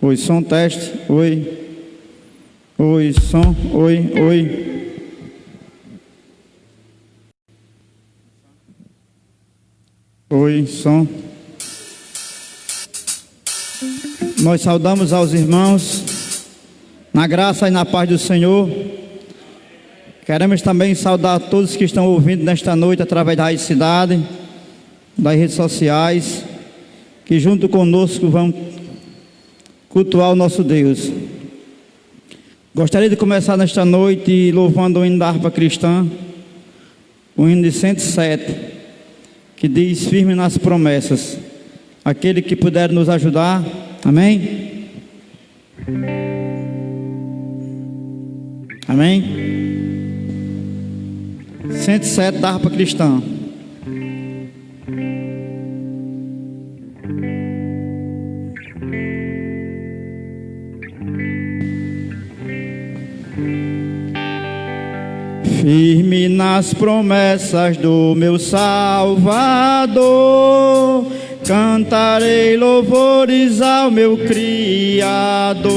Oi, som, teste. Oi. Oi, som. Oi, oi. Oi, som. Nós saudamos aos irmãos na graça e na paz do Senhor. Queremos também saudar todos que estão ouvindo nesta noite através da Rádio Cidade, das redes sociais, que junto conosco vão cultuar o nosso Deus. Gostaria de começar nesta noite louvando o hino da harpa cristã, o hino de 107, que diz: firme nas promessas. Aquele que puder nos ajudar, amém? Amém? 107 da harpa cristã. Firme nas promessas do meu Salvador, cantarei louvores ao meu Criador.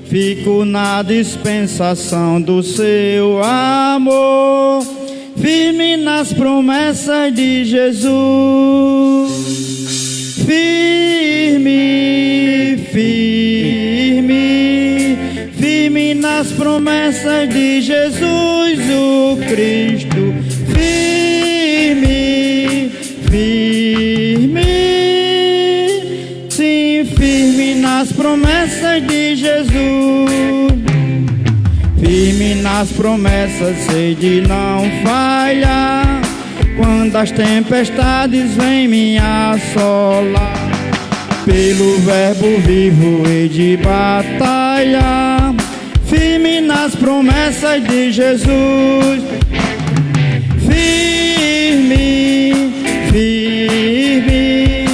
Fico na dispensação do seu amor, firme nas promessas de Jesus. Firme, firme, firme nas promessas de Jesus o Cristo. Firme, firme, sim, firme nas promessas de Jesus. Firme nas promessas, sei de não falhar, quando as tempestades vêm me assolar. Pelo verbo vivo hei de batalhar, firme nas promessas de Jesus. Firme, firme,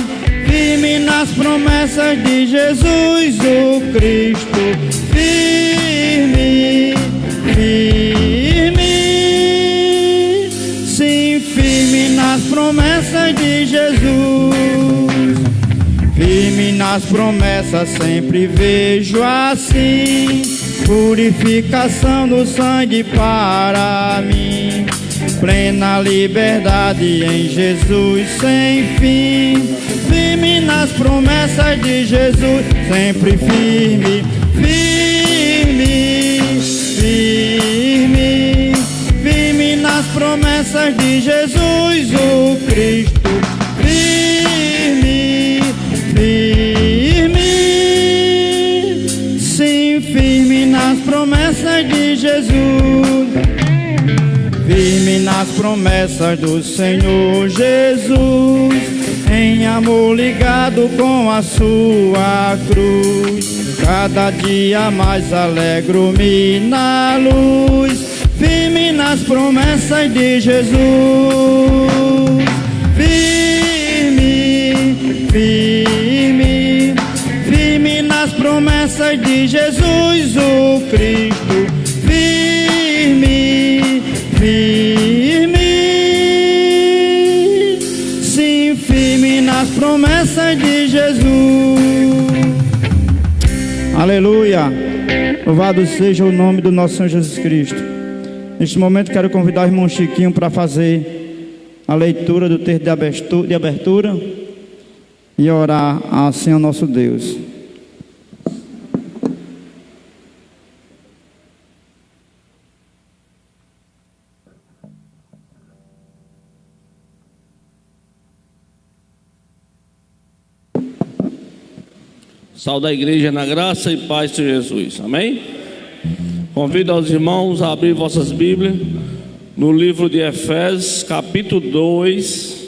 firme nas promessas de Jesus o Cristo. Firme, firme, sim, firme nas promessas de Jesus. Firme nas promessas sempre vejo assim, purificação do sangue para mim, plena liberdade em Jesus sem fim. Firme nas promessas de Jesus, sempre firme, firme, firme, firme nas promessas de Jesus o Cristo. Firme, firme, sim, firme nas promessas de Jesus. Firme nas promessas do Senhor Jesus, em amor ligado com a sua cruz. Cada dia mais alegro-me na luz, firme nas promessas de Jesus. Firme, firme, firme nas promessas de Jesus o Cristo. Firme, firme, sim, firme nas promessas de Jesus. Aleluia! Louvado seja o nome do nosso Senhor Jesus Cristo. Neste momento quero convidar o irmão Chiquinho para fazer a leitura do texto de abertura e orar assim ao nosso Deus. Saúde a igreja na graça e paz de Jesus, amém? Convido aos irmãos a abrir vossas Bíblias no livro de Efésios, capítulo 2,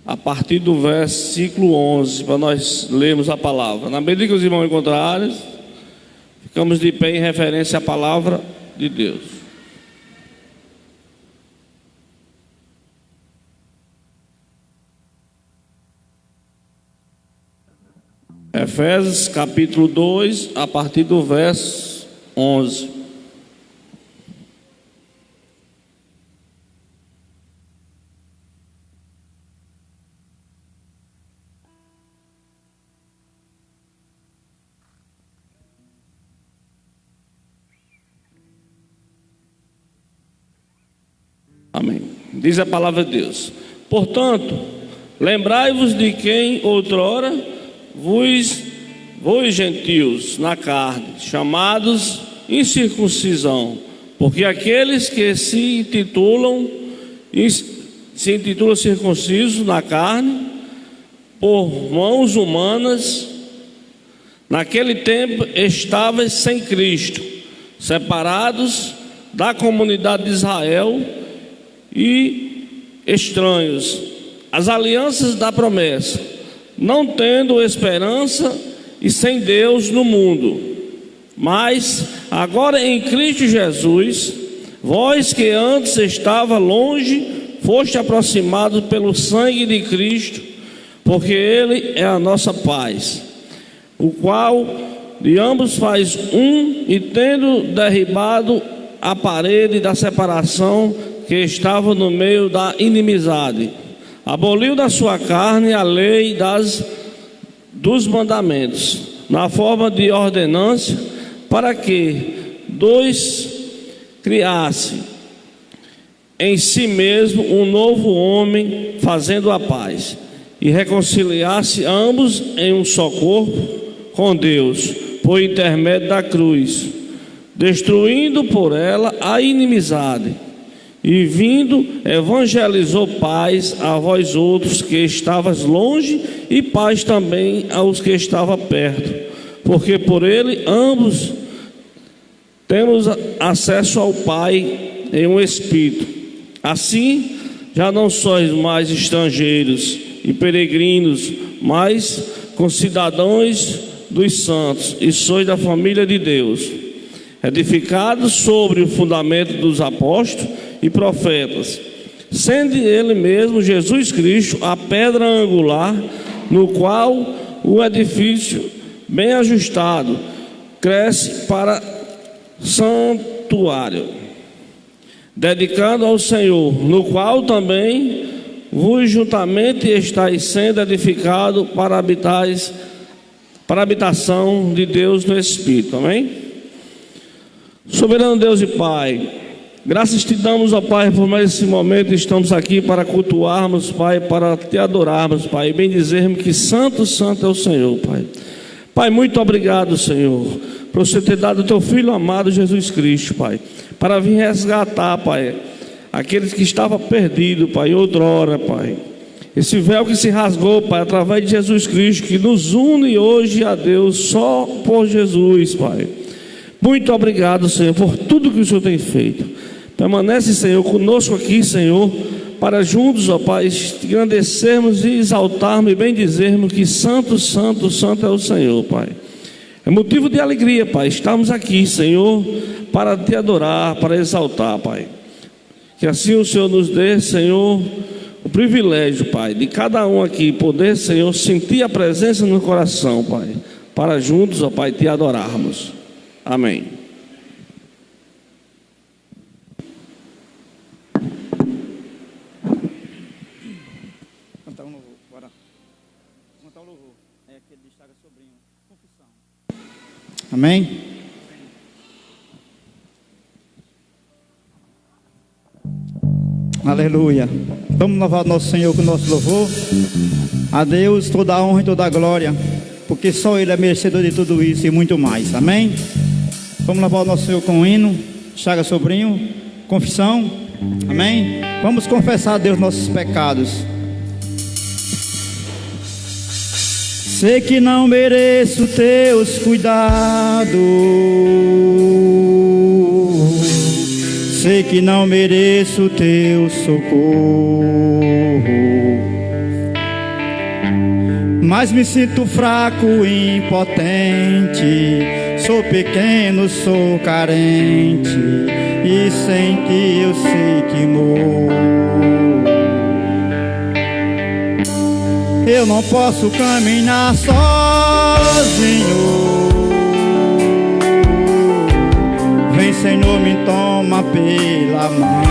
a partir do versículo 11, para nós lermos a palavra. Na medida que os irmãos encontrarem, ficamos de pé em referência à palavra de Deus. Efésios capítulo 2, a partir do verso 11. Amém. Diz a palavra de Deus: portanto, lembrai-vos de quem outrora vos gentios na carne, chamados incircuncisão, porque aqueles que se intitulam circuncisos na carne, por mãos humanas, naquele tempo estavais sem Cristo, separados da comunidade de Israel e estranhos às alianças da promessa, não tendo esperança e sem Deus no mundo. Mas agora em Cristo Jesus, vós que antes estava longe, foste aproximados pelo sangue de Cristo, porque Ele é a nossa paz, o qual de ambos faz um, e tendo derribado a parede da separação que estava no meio da inimizade, aboliu da sua carne a lei dos mandamentos, na forma de ordenança, para que dois criasse em si mesmo um novo homem, fazendo a paz, e reconciliasse ambos em um só corpo com Deus, por intermédio da cruz, destruindo por ela a inimizade, e vindo evangelizou paz a vós outros que estavas longe, e paz também aos que estavam perto, porque por ele ambos temos acesso ao Pai em um Espírito. Assim, já não sois mais estrangeiros e peregrinos, mas concidadãos dos santos, e sois da família de Deus, edificados sobre o fundamento dos apóstolos e profetas, sendo ele mesmo, Jesus Cristo, a pedra angular, no qual o edifício bem ajustado cresce para santuário, dedicado ao Senhor, no qual também vos juntamente estáis sendo edificado para a habitação de Deus no Espírito. Amém? Soberano Deus e Pai, graças te damos, ó Pai, por mais esse momento. Estamos aqui para cultuarmos, Pai, para te adorarmos, Pai, e bem dizermos que santo, santo é o Senhor, Pai. Pai, muito obrigado, Senhor, por você ter dado o teu Filho amado Jesus Cristo, Pai, para vir resgatar, Pai, aqueles que estavam perdidos, Pai, outrora, Pai. Esse véu que se rasgou, Pai, através de Jesus Cristo, que nos une hoje a Deus só por Jesus, Pai. Muito obrigado, Senhor, por tudo que o Senhor tem feito. Permanece, Senhor, conosco aqui, Senhor, para juntos, ó Pai, engrandecermos e exaltarmos e bem dizermos que santo, santo, santo é o Senhor, Pai. É motivo de alegria, Pai, estarmos aqui, Senhor, para te adorar, para exaltar, Pai. Que assim o Senhor nos dê, Senhor, o privilégio, Pai, de cada um aqui poder, Senhor, sentir a presença no coração, Pai, para juntos, ó Pai, te adorarmos. Amém. Cantar um louvor, bora. Cantar um louvor. É aquele de Chaga Sobrinho. Confissão. Amém? Aleluia. Vamos louvar nosso Senhor com o nosso louvor. A Deus toda a honra e toda a glória, porque só Ele é merecedor de tudo isso e muito mais. Amém? Vamos louvar o nosso Senhor com o hino Chaga Sobrinho, confissão. Amém? Vamos confessar a Deus nossos pecados. Sei que não mereço teus cuidados, sei que não mereço teu socorro, mas me sinto fraco e impotente. Sou pequeno, sou carente, e sem ti eu sei que morro. Eu não posso caminhar sozinho, vem Senhor, me toma pela mão.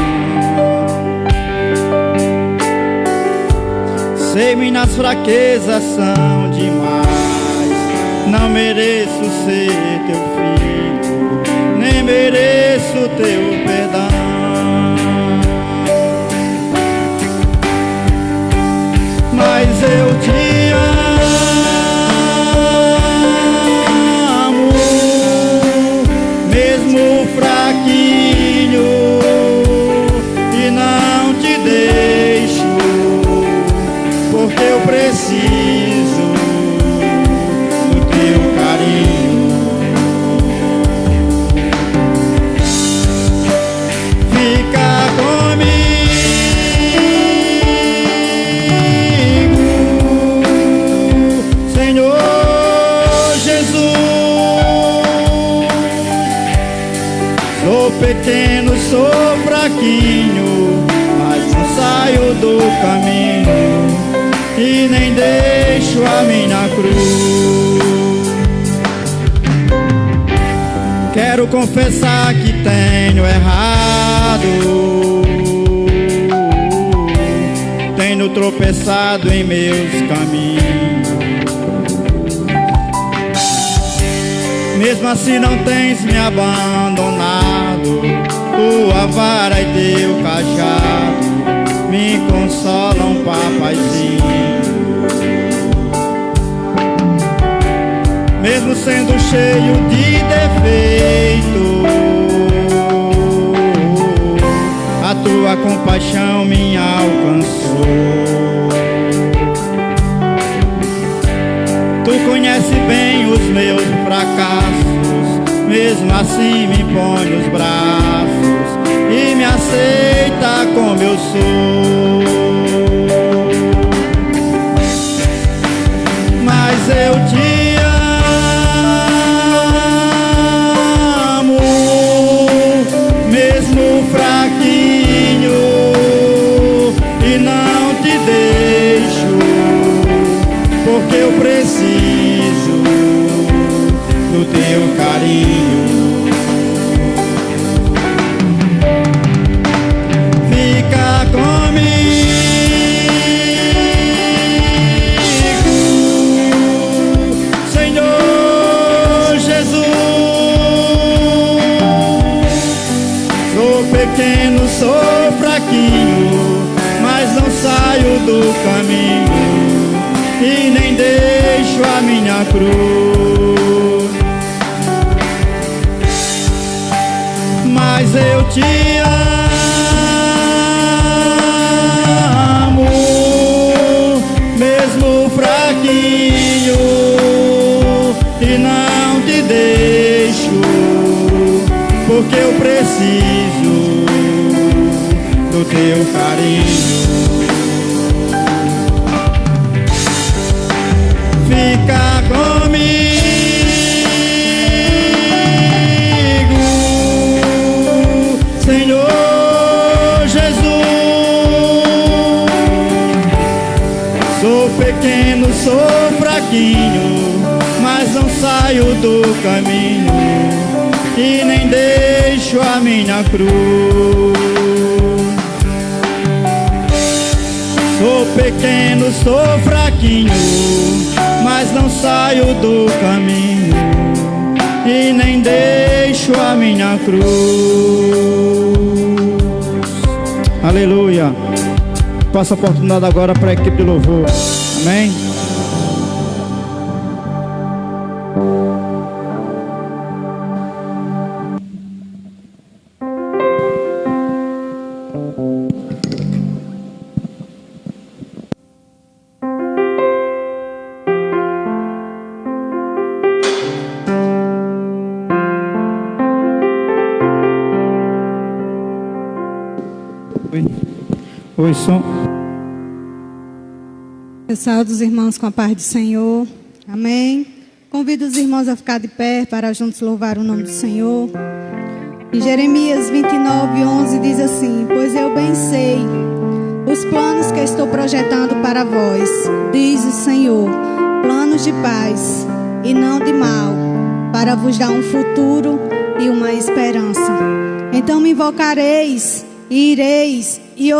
Sei minhas fraquezas são demais, não mereço ser teu filho, nem mereço teu perdão. pequeno, sou fraquinho, mas não saio do caminho e nem deixo a minha cruz. Quero confessar que tenho errado, tenho tropeçado em meus caminhos. Mesmo assim não tens me abandonado, tua vara e teu cajado me consolam, papaizinho. Mesmo sendo cheio de defeito, a tua compaixão me alcançou. Tu conhece bem os meus fracassos, mesmo assim me põe nos braços e me aceita como eu sou. Mas eu te amo, mesmo fraquinho, e não te deixo, porque eu preciso do teu carinho. Fica comigo, Senhor Jesus. Sou pequeno, sou fraquinho, mas não saio do caminho e nem deixo a minha cruz. Mas eu te amo, mesmo fraquinho, e não te deixo, porque eu preciso do teu carinho. Fica comigo, Senhor Jesus. Sou pequeno, sou fraquinho, mas não saio do caminho e nem deixo a minha cruz. Sou pequeno, sou fraquinho, mas não saio do caminho e nem deixo a minha cruz. Aleluia. Passo a oportunidade agora para a equipe de louvor. Amém. Oi, som. Eu saúdo os irmãos com a paz do Senhor. Amém. Convido os irmãos a ficar de pé para juntos louvar o nome do Senhor. Em Jeremias 29:11 diz assim: pois eu bem sei os planos que estou projetando para vós, diz o Senhor, planos de paz e não de mal, para vos dar um futuro e uma esperança. Então me invocareis e ireis e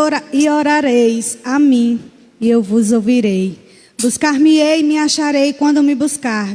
orareis a mim, e eu vos ouvirei. Buscar-me-ei e me acharei quando me buscar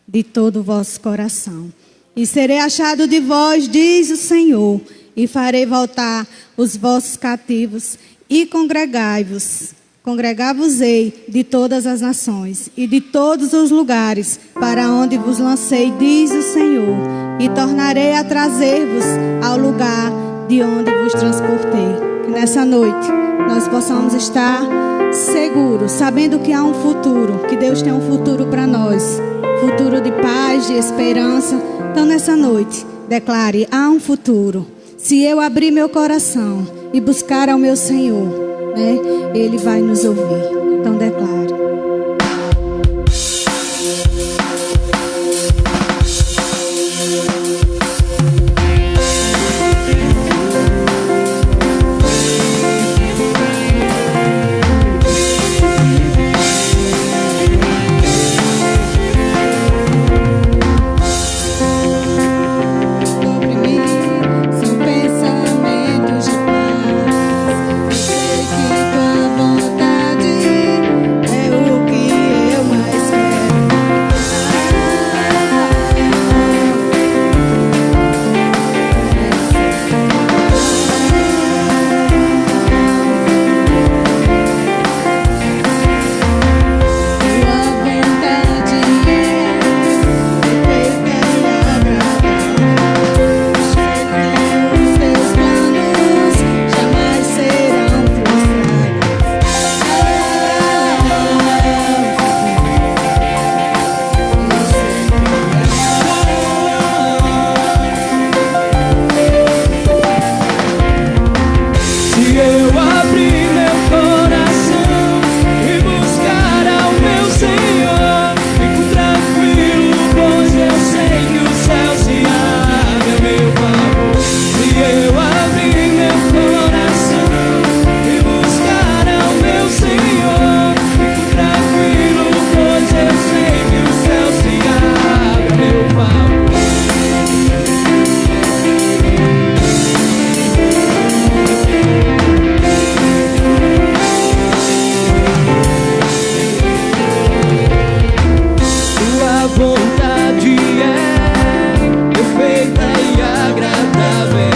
de todo o vosso coração. E serei achado de vós, diz o Senhor, e farei voltar os vossos cativos, e congregai-vos-ei de todas as nações, e de todos os lugares, para onde vos lancei, diz o Senhor, e tornarei a trazer-vos ao lugar de onde vos transportei. Que nessa noite nós possamos estar seguros, sabendo que há um futuro, que Deus tem um futuro para nós, futuro de paz, de esperança. Então nessa noite declare: há um futuro. Se eu abrir meu coração e buscar ao meu Senhor, né, Ele vai nos ouvir. Então declare. vontade é perfeita e agradável.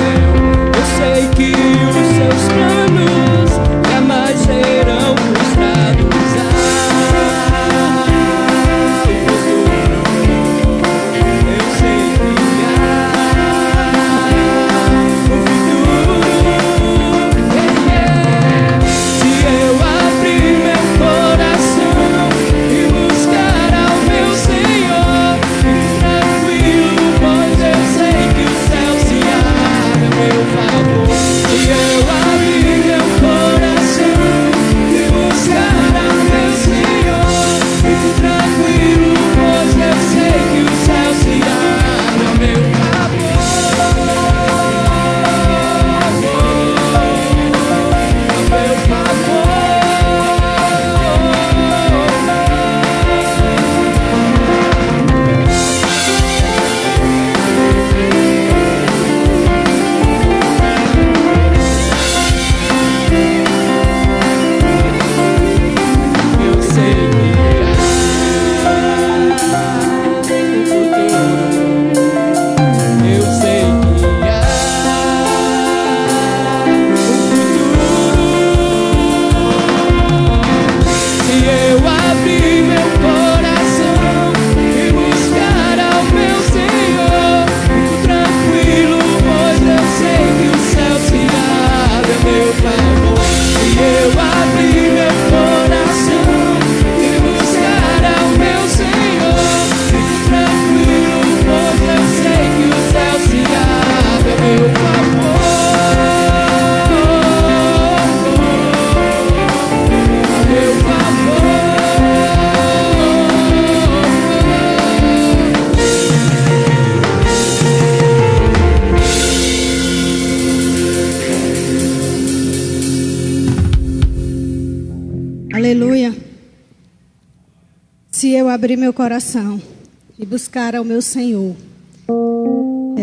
Eu sei que os seus planos jamais serão frustrados. Eu sei que há um futuro. Se eu abrir meu coração e buscar ao meu Senhor, fique tranquilo, pois eu sei que o céu se abre a meu favor. Se eu abrir meu coração e buscar ao meu Senhor, fique tranquilo, pois eu sei que o céu se abre a meu favor. A meu favor. Eu sei que há um futuro. Eu sei que há um futuro. Se eu abrir meu coração e buscar ao meu Senhor, fico tranquilo, pois eu sei que o céu se abre a meu favor. Se eu abrir meu coração e buscar ao meu Senhor, fico tranquilo, pois eu sei que o céu se abre a meu favor. A meu favor. Aleluia. Se eu abrir meu coração e buscar ao meu Senhor,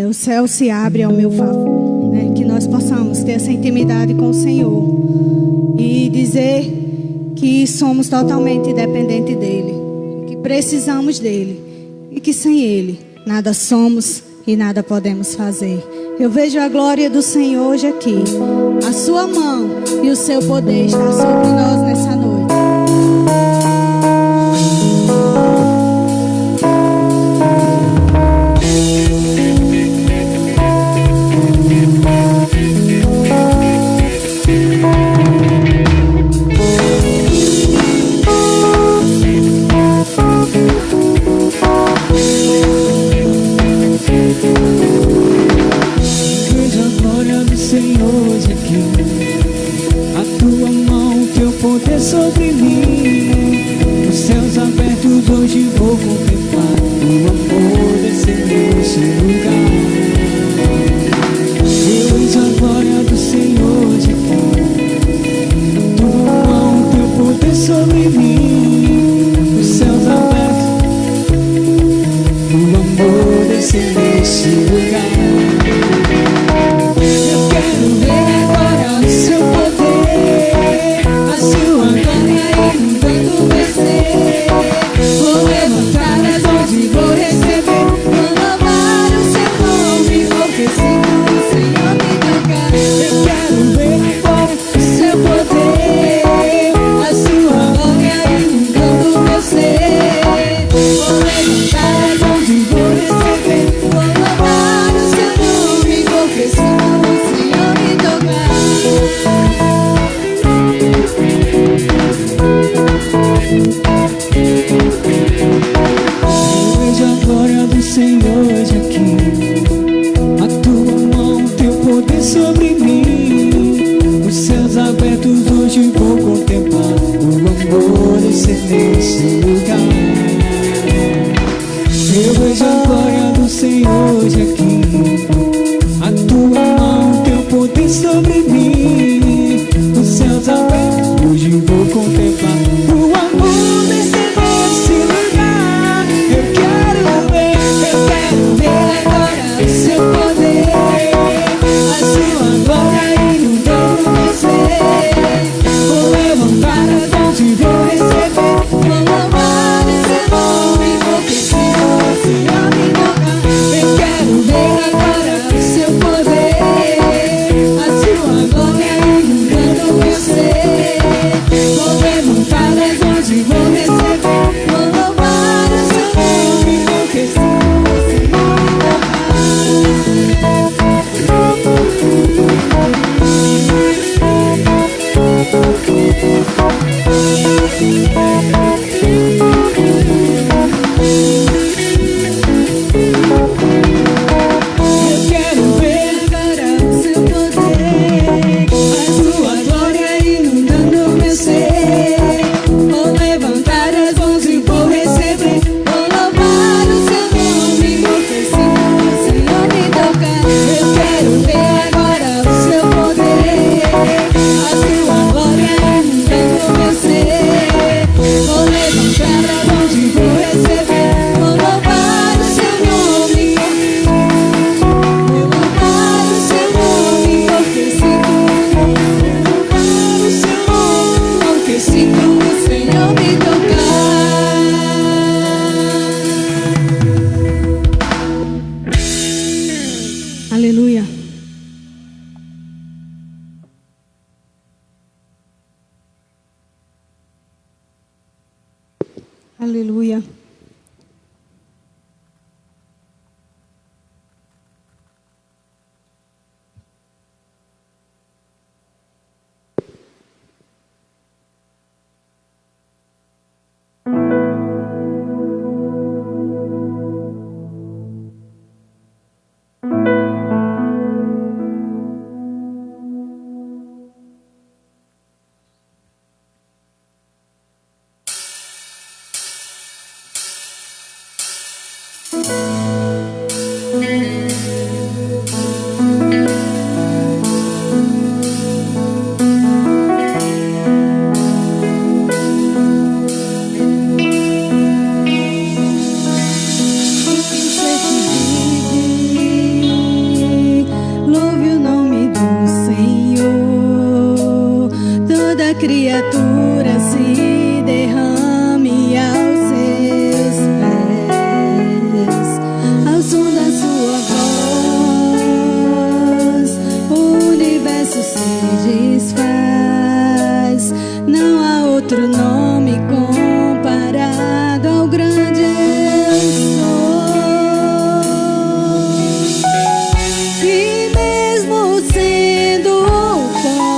o céu se abre ao meu favor, né? Que nós possamos ter essa intimidade com o Senhor e dizer que somos totalmente dependentes dEle, que precisamos dEle e que sem Ele nada somos e nada podemos fazer. Eu vejo a glória do Senhor hoje aqui. A sua mão e o seu poder está sobre nós nessa noite. Veja a glória do Senhor hoje aqui. A tua mão, teu poder sobre mim. Os céus abertos hoje vou contemplar o amor descer nesse lugar. Eu vejo a glória do Senhor hoje aqui. A tua mão, teu poder sobre mim. Os céus abertos, o amor descer nesse lugar. Eu quero ver agora o seu poder, a sua glória inundando meu ser. Vou levantar as mãos e vou receber, vou louvar o seu nome, porque sinto o Senhor me tocar. Eu quero ver agora o seu poder, a sua glória inundando meu ser. Vou levantar as mãos e vou receber, vou louvar o seu nome, porque sinto o Senhor me tocar. Eu vejo a glória do Senhor hoje aqui. A tua mão, teu poder sobre mim. Os céus abertos hoje vou contemplar o amor descer nesse lugar. Eu vejo a glória do Senhor hoje aqui. A tua mão, teu poder sobre mim. Os céus abertos hoje vou contemplar o amor descer nesse lugar. Eu quero ver agora o seu poder, a sua glória inundando meu ser. Vou levantar as mãos e vou receber, vou louvar o seu nome, porque sinto Criatura se derrame aos seus pés, ao som da sua voz, o universo se desfaz. Não há outro nome comparado ao grande eu sou. E mesmo sendo pó,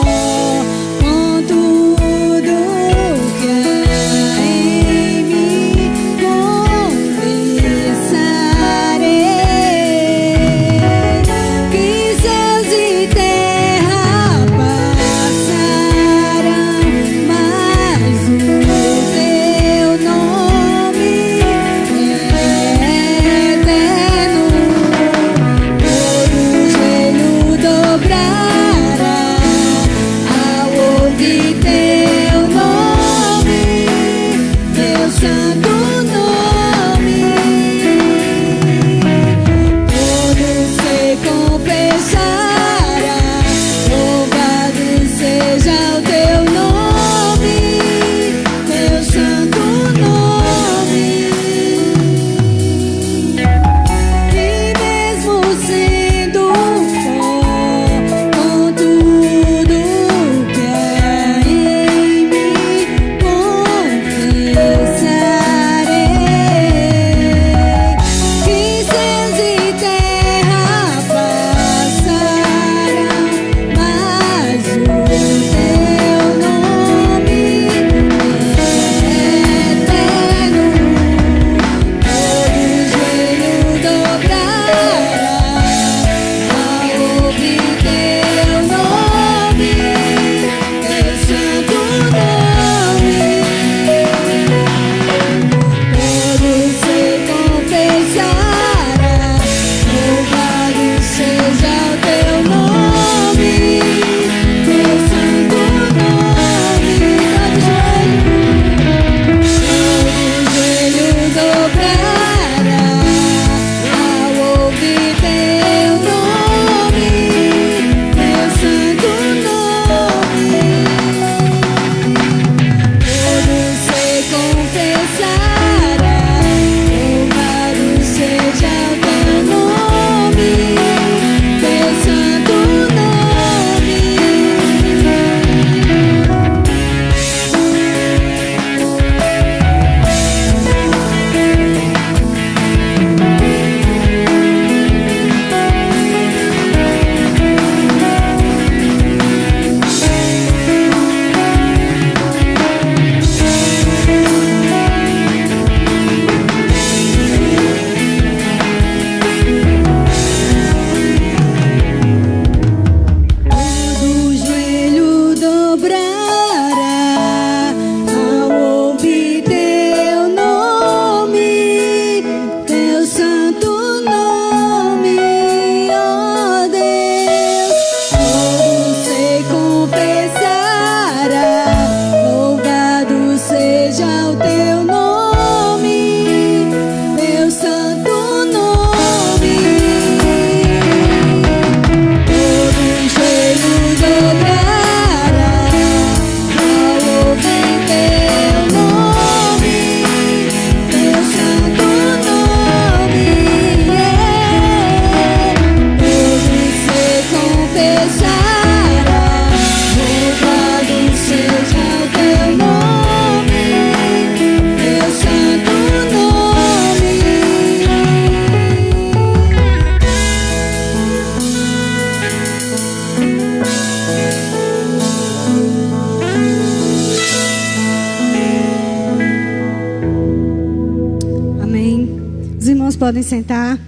podem sentar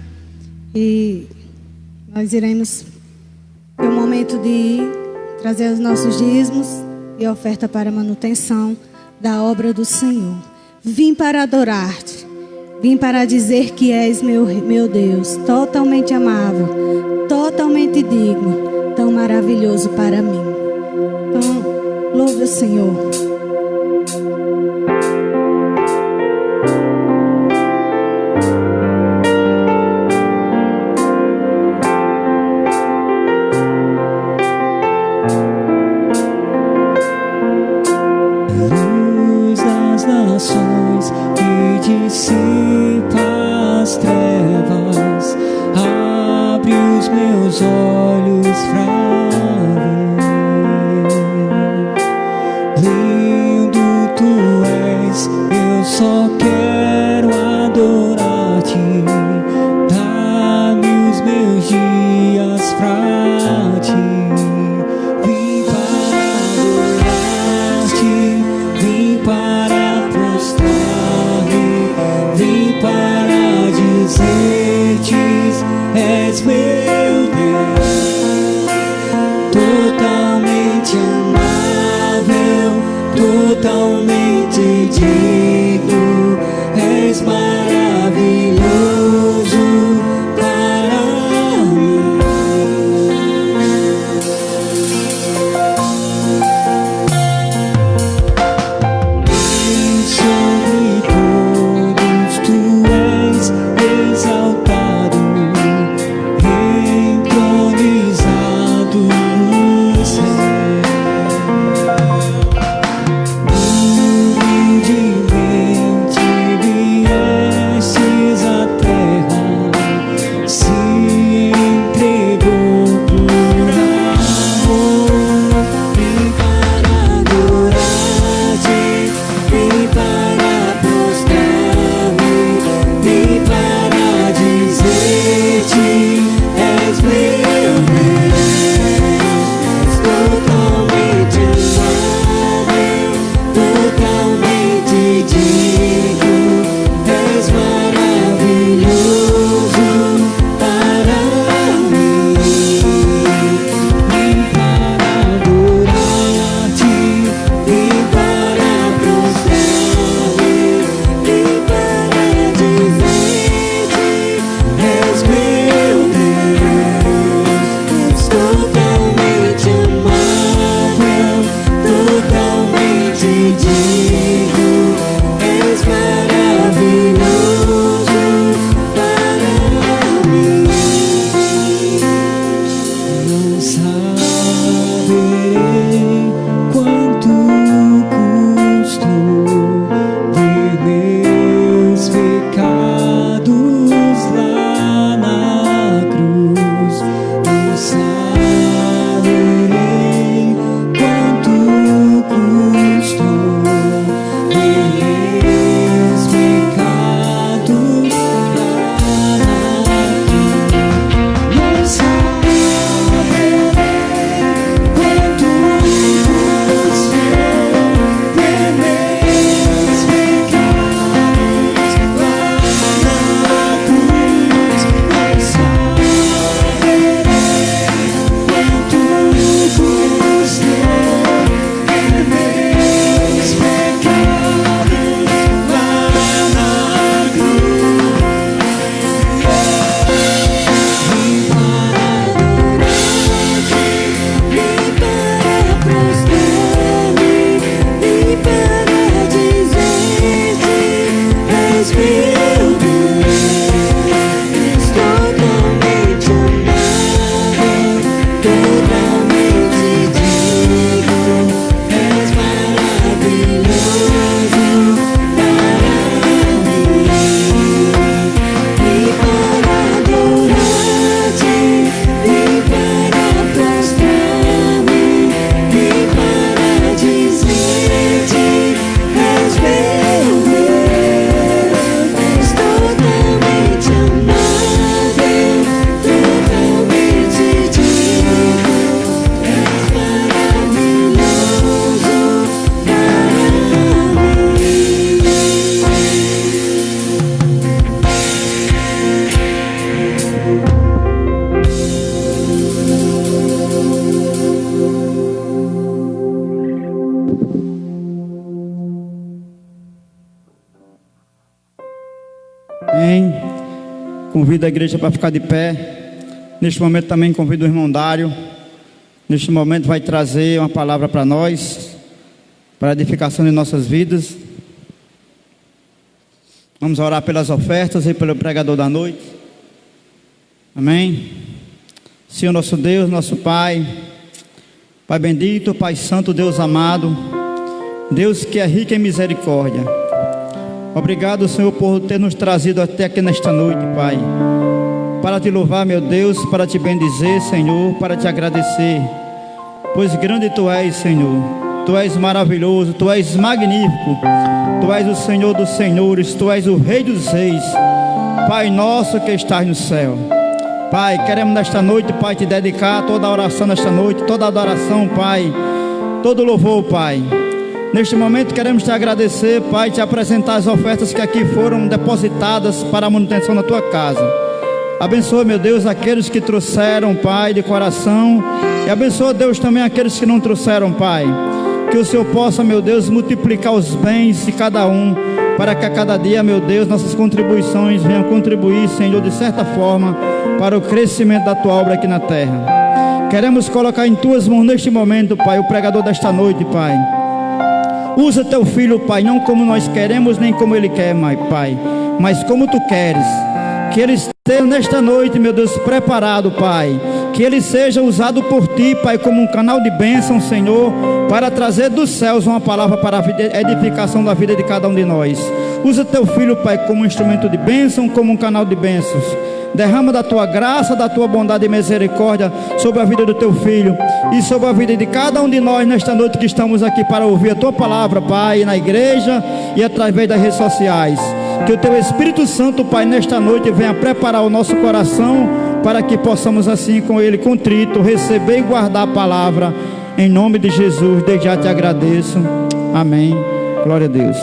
e nós iremos ter um momento de trazer os nossos dízimos e oferta para a manutenção da obra do Senhor. Vim para adorar-te, Vim para dizer que és meu Deus, totalmente amável, totalmente digno, tão maravilhoso para mim. Então, louve o Senhor. Luz das nações que dissipa as trevas, abre os meus olhos pra ver. Lindo tu és, eu só quero adorar-te. Dá-me os meus dias pra ti. Vim para adorar-te, vim para prostrar-me, vim para dizer-te: és meu Deus, totalmente amável, totalmente digno, és maravilhoso para mim. Sobre todos tu és exaltado, entronizado no céu. Convido a igreja para ficar de pé. Neste momento também convido o irmão Dário. Neste momento vai trazer uma palavra para nós, para a edificação de nossas vidas. Vamos orar pelas ofertas e pelo pregador da noite. Amém. Senhor nosso Deus, nosso Pai, Pai bendito, Pai santo, Deus amado, Deus que é rico em misericórdia. Obrigado, Senhor, por ter nos trazido até aqui nesta noite, Pai, para te louvar, meu Deus, para te bendizer, Senhor, para te agradecer, pois grande Tu és, Senhor, Tu és maravilhoso, Tu és magnífico, Tu és o Senhor dos senhores, Tu és o Rei dos reis, Pai nosso que estás no céu. Pai, queremos nesta noite, Pai, te dedicar toda a oração nesta noite, toda a adoração, Pai, todo o louvor, Pai. Neste momento queremos te agradecer, Pai, te apresentar as ofertas que aqui foram depositadas para a manutenção da Tua casa. Abençoa, meu Deus, aqueles que trouxeram, Pai, de coração, e abençoa, Deus, também aqueles que não trouxeram, Pai. Que o Senhor possa, meu Deus, multiplicar os bens de cada um, para que a cada dia, meu Deus, nossas contribuições venham contribuir, Senhor, de certa forma, para o crescimento da Tua obra aqui na terra. Queremos colocar em Tuas mãos neste momento, Pai, o pregador desta noite, Pai. Usa Teu filho, Pai, não como nós queremos, nem como ele quer, Pai, mas como Tu queres. Que ele esteja nesta noite, meu Deus, preparado, Pai. Que ele seja usado por Ti, Pai, como um canal de bênção, Senhor, para trazer dos céus uma palavra para a edificação da vida de cada um de nós. Usa Teu filho, Pai, como um instrumento de bênção, como um canal de bênçãos. Derrama da Tua graça, da Tua bondade e misericórdia sobre a vida do Teu filho e sobre a vida de cada um de nós nesta noite que estamos aqui para ouvir a Tua palavra, Pai, na igreja e através das redes sociais. Que o Teu Espírito Santo, Pai, nesta noite venha preparar o nosso coração para que possamos assim com Ele contrito receber e guardar a palavra. Em nome de Jesus, desde já te agradeço. Amém. Glória a Deus.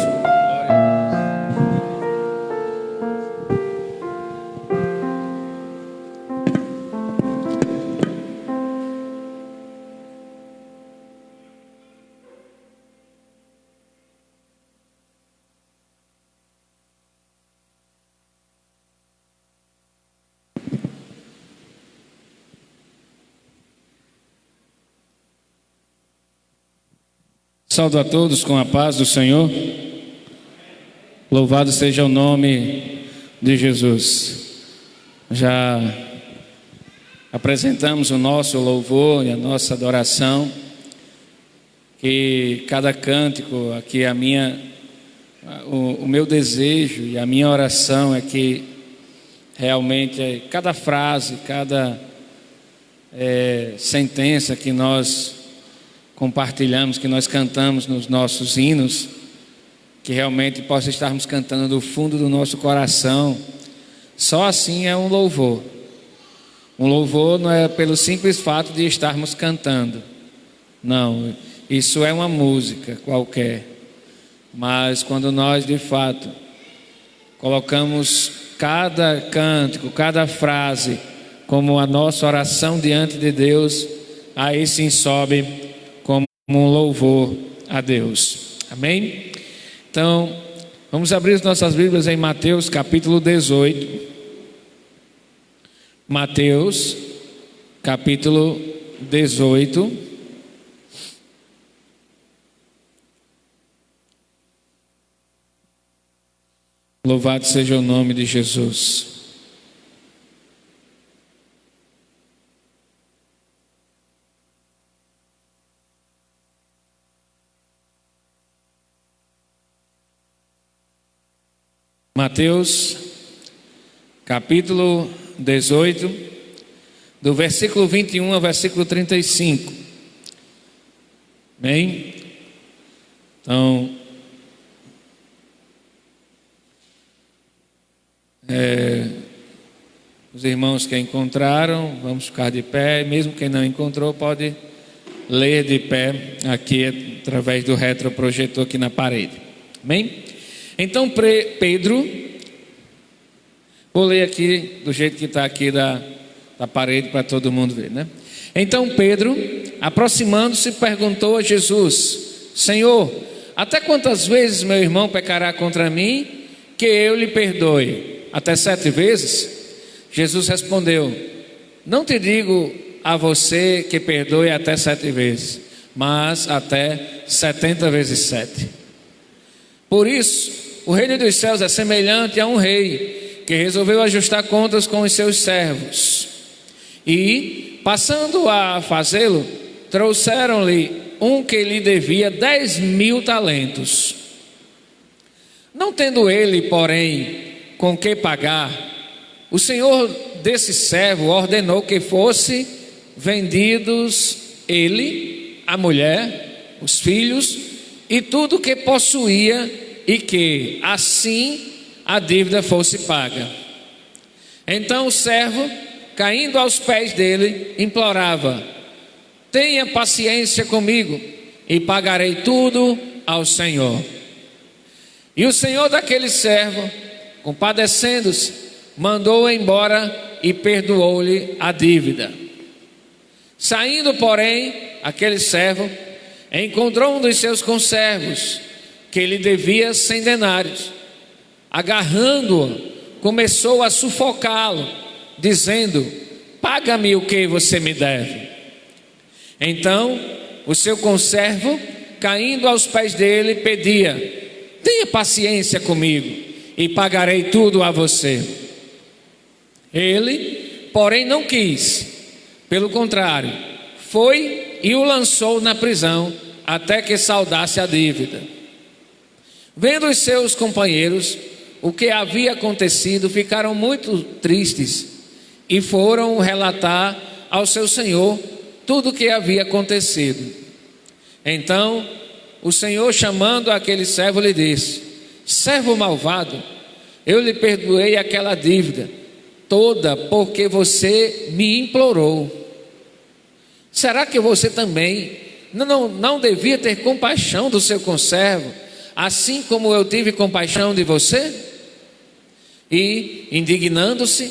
Saúdo a todos com a paz do Senhor. Louvado seja o nome de Jesus. Já apresentamos o nosso louvor e a nossa adoração. Que cada cântico aqui, o meu desejo e a minha oração é que realmente cada frase, cada sentença que nós compartilhamos, que nós cantamos nos nossos hinos, que realmente possa estarmos cantando do fundo do nosso coração. Só assim é um louvor. Um louvor não é pelo simples fato de estarmos cantando, não, isso é uma música qualquer, mas quando nós de fato colocamos cada cântico, cada frase como a nossa oração diante de Deus, aí sim sobe como um louvor a Deus. Amém? Então, vamos abrir as nossas Bíblias em Mateus capítulo 18. Mateus capítulo 18. Louvado seja o nome de Jesus. Mateus, capítulo 18, do versículo 21 ao versículo 35. Bem? Então, os irmãos que encontraram, vamos ficar de pé. Mesmo quem não encontrou, pode ler de pé aqui através do retroprojetor aqui na parede. Amém? Então Pedro, vou ler aqui do jeito que está aqui da parede para todo mundo ver, né? Então Pedro, aproximando-se, perguntou a Jesus: Senhor, até quantas vezes meu irmão pecará contra mim, que eu lhe perdoe? Até 7 vezes? Jesus respondeu: não te digo a você que perdoe até 7 vezes, mas até 70 vezes 7. Por isso, o reino dos céus é semelhante a um rei que resolveu ajustar contas com os seus servos. E, passando a fazê-lo, trouxeram-lhe um que lhe devia 10.000 talentos. Não tendo ele, porém, com que pagar, o senhor desse servo ordenou que fosse vendidos ele, a mulher, os filhos e tudo que possuía, e que assim a dívida fosse paga. Então o servo, caindo aos pés dele, implorava: tenha paciência comigo e pagarei tudo ao Senhor. E o senhor daquele servo, compadecendo-se, mandou-o embora e perdoou-lhe a dívida. Saindo, porém, aquele servo encontrou um dos seus conservos que lhe devia 100 denários. Agarrando-o, começou a sufocá-lo, dizendo: paga-me o que você me deve. Então o seu conservo, caindo aos pés dele, pedia: tenha paciência comigo e pagarei tudo a você. Ele, porém, não quis. Pelo contrário, foi e o lançou na prisão até que saldasse a dívida. Vendo os seus companheiros o que havia acontecido, ficaram muito tristes e foram relatar ao seu senhor tudo o que havia acontecido. Então o senhor, chamando aquele servo, lhe disse: servo malvado, eu lhe perdoei aquela dívida toda porque você me implorou. Será que você também não devia ter compaixão do seu conservo, assim como eu tive compaixão de você? E, indignando-se,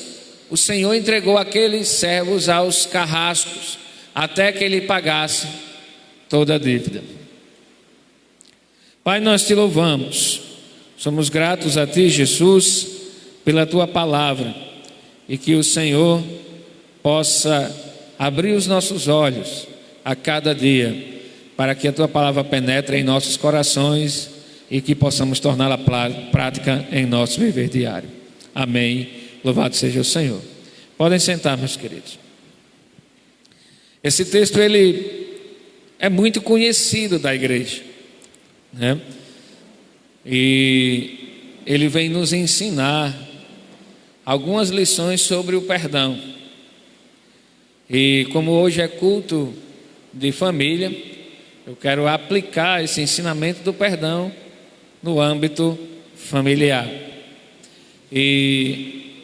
o Senhor entregou aqueles servos aos carrascos, até que ele pagasse toda a dívida. Pai, nós te louvamos, somos gratos a ti, Jesus, pela tua palavra, e que o Senhor possa abrir os nossos olhos a cada dia, para que a tua palavra penetre em nossos corações e que possamos torná-la prática em nosso viver diário. Amém. Louvado seja o Senhor. Podem sentar, meus queridos. Esse texto, ele é muito conhecido da igreja, né? E ele vem nos ensinar algumas lições sobre o perdão. E como hoje é culto de família, eu quero aplicar esse ensinamento do perdão no âmbito familiar. E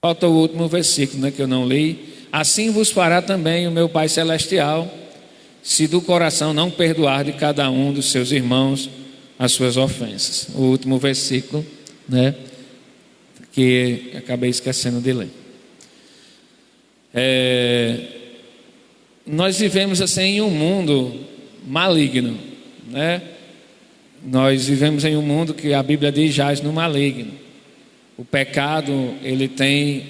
falta o último versículo, né, que eu não li. Assim vos fará também o meu Pai Celestial, se do coração não perdoar de cada um dos seus irmãos as suas ofensas. O último versículo, né, que acabei esquecendo de ler. Nós vivemos assim em um mundo maligno, né? Nós vivemos em um mundo que a Bíblia diz jaz no maligno. O pecado, ele tem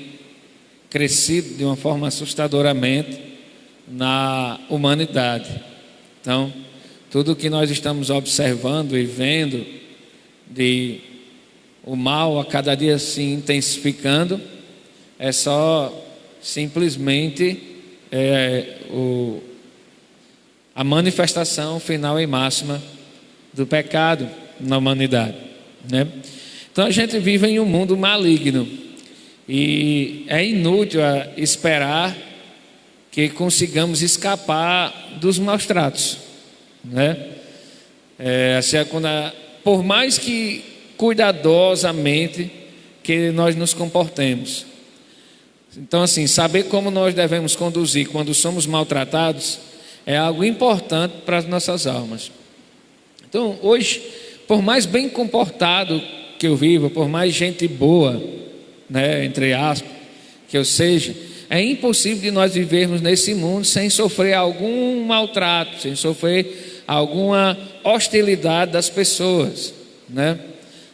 crescido de uma forma assustadoramente na humanidade. Então, tudo que nós estamos observando e vendo de o mal a cada dia se intensificando, é só simplesmente a manifestação final e máxima do pecado na humanidade, né? Então a gente vive em um mundo maligno e é inútil esperar que consigamos escapar dos maus tratos, né? Por mais que cuidadosamente que nós nos comportemos. Então, assim, saber como nós devemos conduzir quando somos maltratados é algo importante para as nossas almas. Então, hoje, por mais bem comportado que eu viva, por mais gente boa, né, entre aspas, que eu seja, é impossível de nós vivermos nesse mundo sem sofrer algum maltrato, sem sofrer alguma hostilidade das pessoas, né?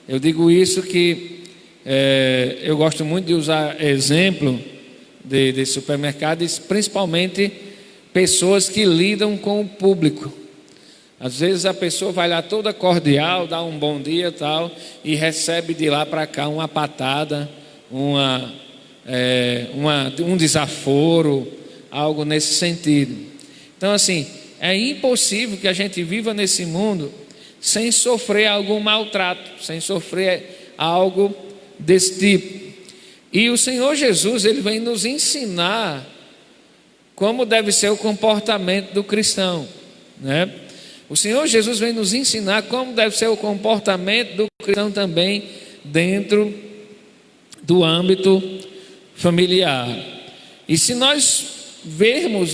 Eu digo isso que eu gosto muito de usar exemplo de supermercados, principalmente pessoas que lidam com o público. Às vezes a pessoa vai lá toda cordial, dá um bom dia e tal, e recebe de lá para cá uma patada, um desaforo, algo nesse sentido. Então assim, é impossível que a gente viva nesse mundo sem sofrer algum maltrato, sem sofrer algo desse tipo. E o Senhor Jesus, Ele vem nos ensinar como deve ser o comportamento do cristão, né? O Senhor Jesus vem nos ensinar como deve ser o comportamento do cristão também dentro do âmbito familiar. E se nós vermos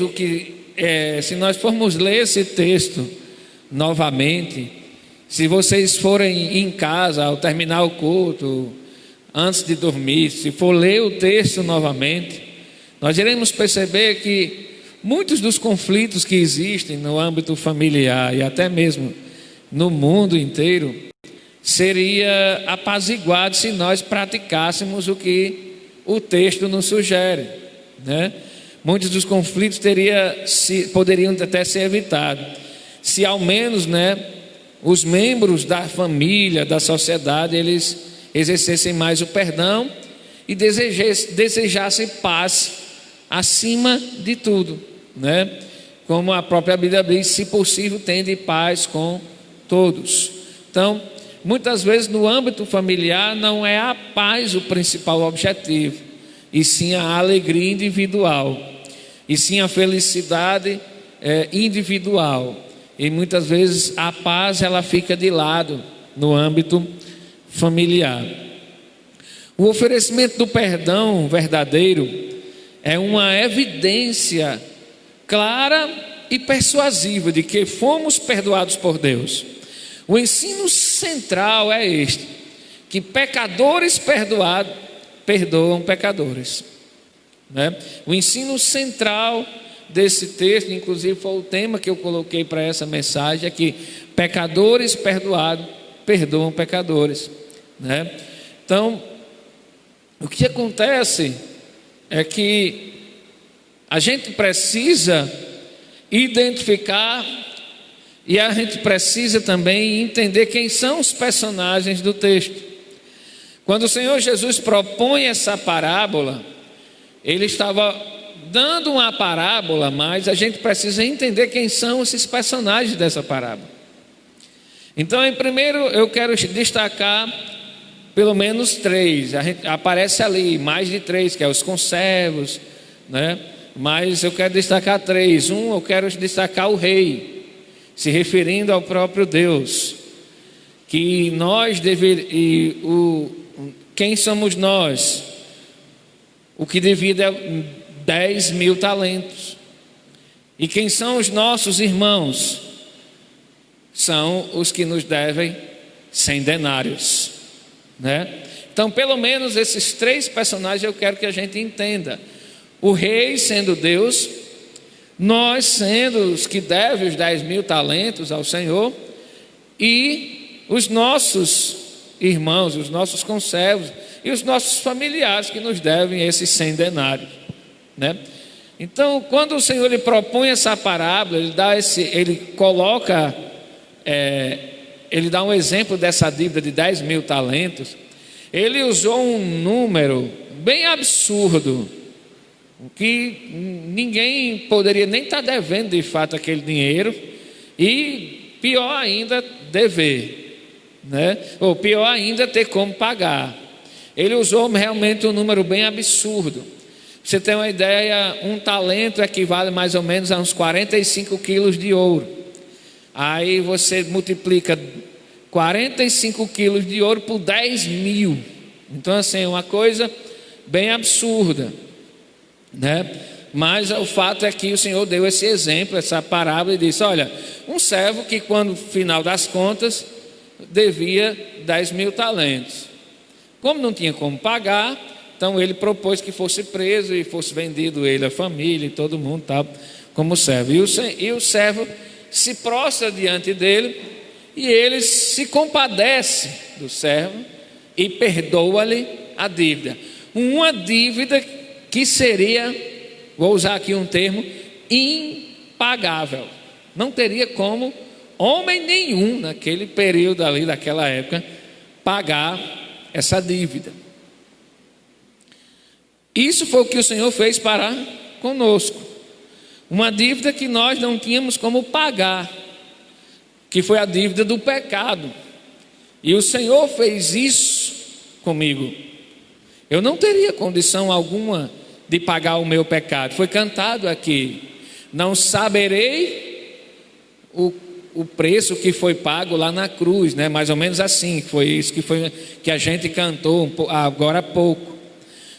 se nós formos ler esse texto novamente, se vocês forem em casa ao terminar o culto, antes de dormir, se for ler o texto novamente, nós iremos perceber que muitos dos conflitos que existem no âmbito familiar e até mesmo no mundo inteiro seria apaziguado se nós praticássemos o que o texto nos sugere, né? Muitos dos conflitos poderiam até ser evitados se ao menos, né, os membros da família, da sociedade, eles exercessem mais o perdão e desejassem paz acima de tudo, né? Como a própria Bíblia diz, se possível, tende paz com todos. Então, muitas vezes no âmbito familiar não é a paz o principal objetivo, e sim a alegria individual, e sim a felicidade individual. E muitas vezes a paz ela fica de lado no âmbito familiar. O oferecimento do perdão verdadeiro é uma evidência clara e persuasiva de que fomos perdoados por Deus. O ensino central é este: que pecadores perdoados perdoam pecadores, né? O ensino central desse texto, inclusive foi o tema que eu coloquei para essa mensagem, é que pecadores perdoados perdoam pecadores, né? Então, o que acontece é que a gente precisa identificar e a gente precisa também entender quem são os personagens do texto. Quando o Senhor Jesus propõe essa parábola, Ele estava dando uma parábola, mas a gente precisa entender quem são esses personagens dessa parábola. Então, em primeiro, eu quero destacar pelo menos 3. Aparece ali mais de 3, que é os conservos, né? Mas eu quero destacar 3. Eu quero destacar o rei, se referindo ao próprio Deus, que nós quem somos nós? O que divide é 10.000 talentos. E quem são os nossos irmãos? São os que nos devem 100 denários, né? Então, pelo menos esses 3 personagens eu quero que a gente entenda. O rei sendo Deus, nós sendo os que devem os 10.000 talentos ao Senhor, e os nossos irmãos, os nossos conservos e os nossos familiares que nos devem esses 100 denários, né? Então, quando o Senhor lhe propõe essa parábola, ele dá um exemplo dessa dívida de 10.000 talentos. Ele usou um número bem absurdo, que ninguém poderia nem estar devendo de fato aquele dinheiro, e pior ainda, dever, né? Ou pior ainda, ter como pagar. Ele usou realmente um número bem absurdo. Pra você ter uma ideia, um talento equivale mais ou menos a uns 45 quilos de ouro. Aí você multiplica 45 quilos de ouro por 10.000. Então assim, é uma coisa bem absurda, né? Mas o fato é que o Senhor deu esse exemplo, essa parábola, e disse: olha, um servo que quando final das contas devia 10.000 talentos. Como não tinha como pagar, Então ele propôs que fosse preso e fosse vendido ele, a família e todo mundo, tal, como servo. E o servo se prostra diante dele e ele se compadece do servo e perdoa-lhe a dívida. Uma dívida que seria, vou usar aqui um termo, impagável. Não teria como homem nenhum naquele período ali, daquela época, pagar essa dívida. Isso foi o que o Senhor fez para conosco. Uma dívida que nós não tínhamos como pagar, que foi a dívida do pecado. E o Senhor fez isso comigo. Eu não teria condição alguma de pagar o meu pecado. Foi cantado aqui: não saberei o preço que foi pago lá na cruz, né? Mais ou menos assim, foi isso que a gente cantou agora há pouco.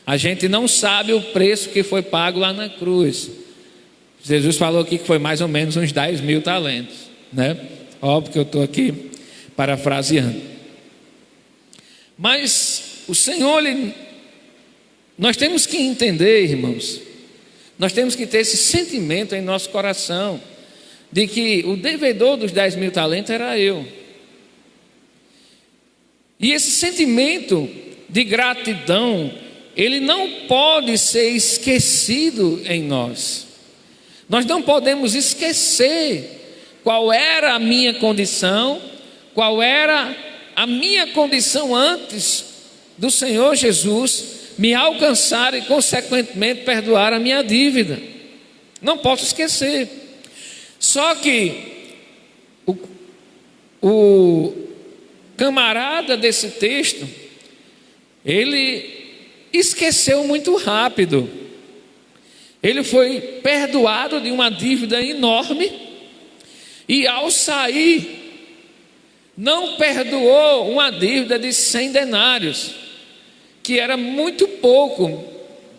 A gente não sabe o preço que foi pago lá na cruz. Jesus falou aqui que foi mais ou menos uns 10 mil talentos, né? Óbvio que eu estou aqui parafraseando. Mas o Senhor, nós temos que entender, irmãos, nós temos que ter esse sentimento em nosso coração, de que o devedor dos 10 mil talentos era eu. E esse sentimento de gratidão, ele não pode ser esquecido em nós. Nós não podemos esquecer qual era a minha condição, qual era a minha condição antes do Senhor Jesus me alcançar e consequentemente perdoar a minha dívida. Não posso esquecer. Só que o camarada desse texto, ele esqueceu muito rápido. Ele foi perdoado de uma dívida enorme e ao sair não perdoou uma dívida de 100 denários, que era muito pouco,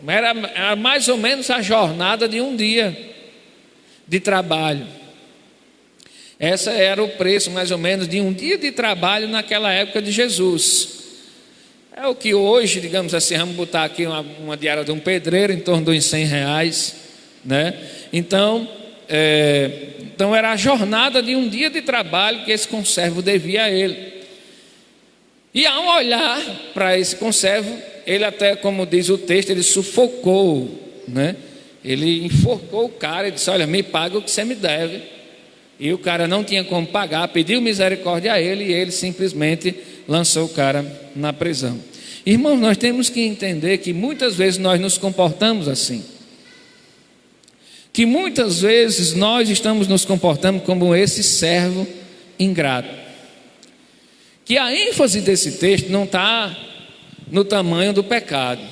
era mais ou menos a jornada de um dia de trabalho. Esse era o preço mais ou menos de um dia de trabalho naquela época de Jesus. É o que hoje, digamos assim, vamos botar aqui uma diária de um pedreiro em torno dos R$100, né? Então era a jornada de um dia de trabalho que esse conservo devia a ele. E ao olhar para esse conservo, ele até, como diz o texto, ele sufocou, né? Ele enforcou o cara e disse: olha, me paga o que você me deve. E o cara não tinha como pagar, pediu misericórdia a ele e ele simplesmente lançou o cara na prisão. Irmãos, nós temos que entender que muitas vezes nós nos comportamos assim. Que muitas vezes nós estamos nos comportando como esse servo ingrato. Que a ênfase desse texto não está no tamanho do pecado.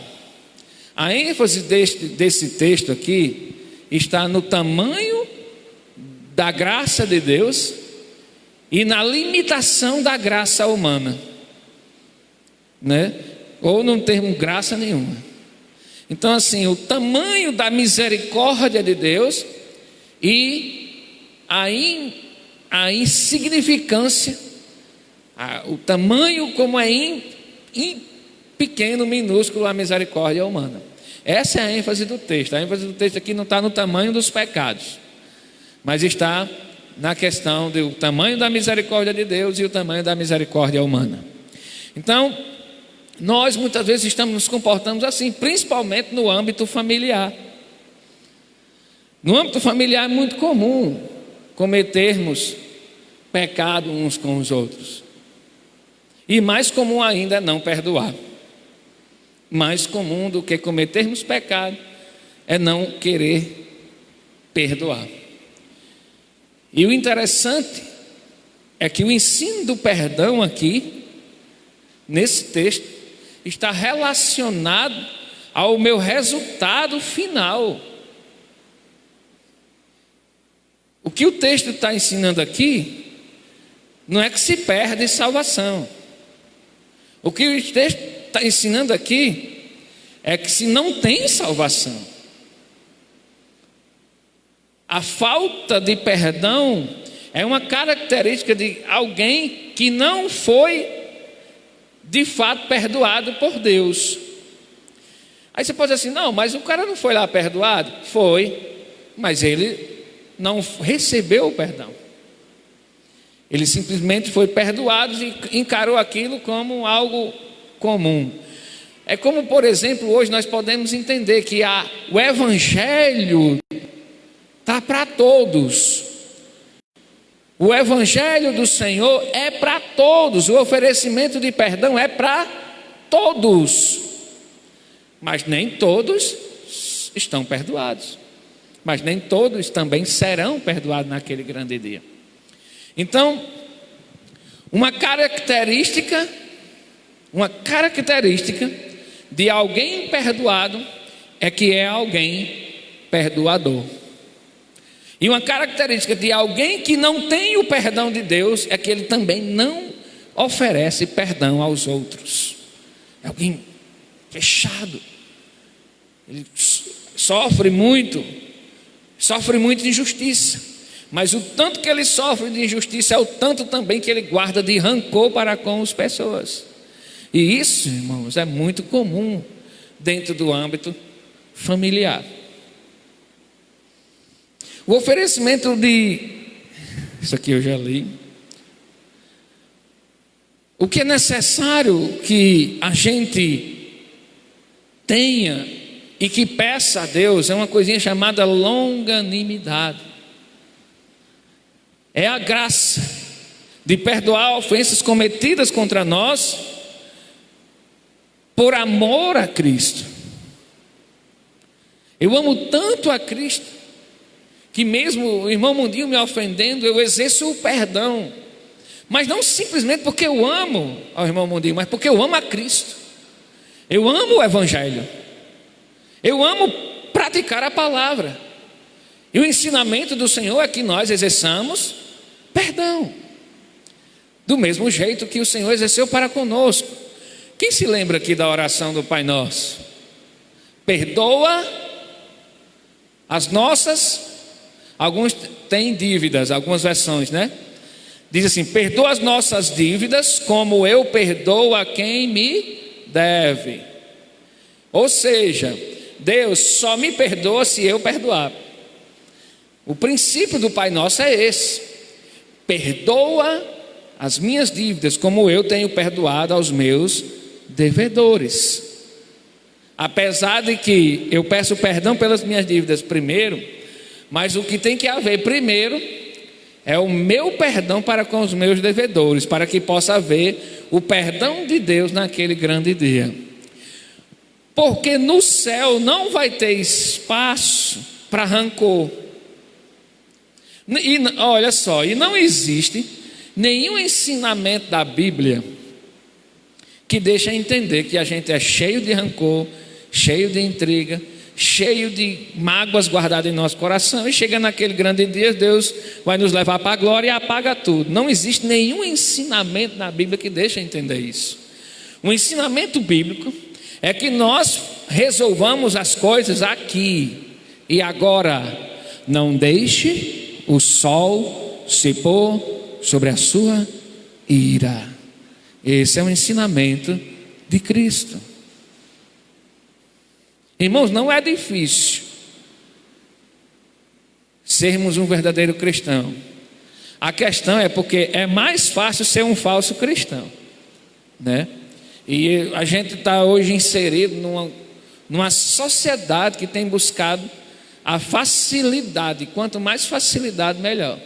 A ênfase desse texto aqui está no tamanho da graça de Deus e na limitação da graça humana, né? Ou não termos graça nenhuma. Então, assim, o tamanho da misericórdia de Deus e a insignificância, o tamanho como é pequeno, minúsculo a misericórdia humana. Essa é a ênfase do texto. A ênfase do texto aqui não está no tamanho dos pecados, mas está na questão do tamanho da misericórdia de Deus e o tamanho da misericórdia humana. Então, nós muitas vezes estamos nos comportando assim, principalmente no âmbito familiar. No âmbito familiar é muito comum cometermos pecado uns com os outros. E mais comum ainda é não perdoar. Mais comum do que cometermos pecado é não querer perdoar. E o interessante é que o ensino do perdão aqui, nesse texto, está relacionado ao meu resultado final. O que o texto está ensinando aqui não é que se perde salvação. O que o texto está ensinando aqui é que se não tem salvação, a falta de perdão é uma característica de alguém que não foi de fato perdoado por Deus. Aí você pode dizer assim, não, mas o cara não foi lá perdoado? Foi, mas ele não recebeu o perdão. Ele simplesmente foi perdoado e encarou aquilo como algo comum. É como, por exemplo, hoje nós podemos entender que o Evangelho está para todos. O Evangelho do Senhor é para todos. O oferecimento de perdão é para todos. Mas nem todos estão perdoados. Mas nem todos também serão perdoados naquele grande dia. Então, uma característica de alguém perdoado é que é alguém perdoador. E uma característica de alguém que não tem o perdão de Deus é que ele também não oferece perdão aos outros. É alguém fechado. Ele sofre muito de injustiça. Mas o tanto que ele sofre de injustiça é o tanto também que ele guarda de rancor para com as pessoas. E isso, irmãos, é muito comum dentro do âmbito familiar. O oferecimento isso aqui eu já li. O que é necessário que a gente tenha e que peça a Deus é uma coisinha chamada longanimidade. É a graça de perdoar ofensas cometidas contra nós por amor a Cristo. Eu amo tanto a Cristo que mesmo o irmão Mundinho me ofendendo, eu exerço o perdão. Mas não simplesmente porque eu amo ao irmão Mundinho, mas porque eu amo a Cristo. Eu amo o Evangelho. Eu amo praticar a palavra. E o ensinamento do Senhor é que nós exerçamos perdão, do mesmo jeito que o Senhor exerceu para conosco. Quem se lembra aqui da oração do Pai Nosso? Perdoa as nossas, alguns têm dívidas, algumas versões, né? Diz assim, perdoa as nossas dívidas como eu perdoo a quem me deve. Ou seja, Deus só me perdoa se eu perdoar. O princípio do Pai Nosso é esse: perdoa as minhas dívidas como eu tenho perdoado aos meus devedores. Apesar de que eu peço perdão pelas minhas dívidas primeiro, mas o que tem que haver primeiro é o meu perdão para com os meus devedores, para que possa haver o perdão de Deus naquele grande dia. Porque no céu não vai ter espaço para rancor. E olha só, e não existe nenhum ensinamento da Bíblia que deixa entender que a gente é cheio de rancor, cheio de intriga, cheio de mágoas guardadas em nosso coração, e chega naquele grande dia, Deus vai nos levar para a glória e apaga tudo. Não existe nenhum ensinamento na Bíblia que deixa entender isso. O ensinamento bíblico é que nós resolvamos as coisas aqui e agora. Não deixe o sol se pôr sobre a sua ira. Esse é o ensinamento de Cristo. Irmãos, não é difícil sermos um verdadeiro cristão. A questão é porque é mais fácil ser um falso cristão, né? E a gente está hoje inserido numa sociedade que tem buscado a facilidade. Quanto mais facilidade, melhor.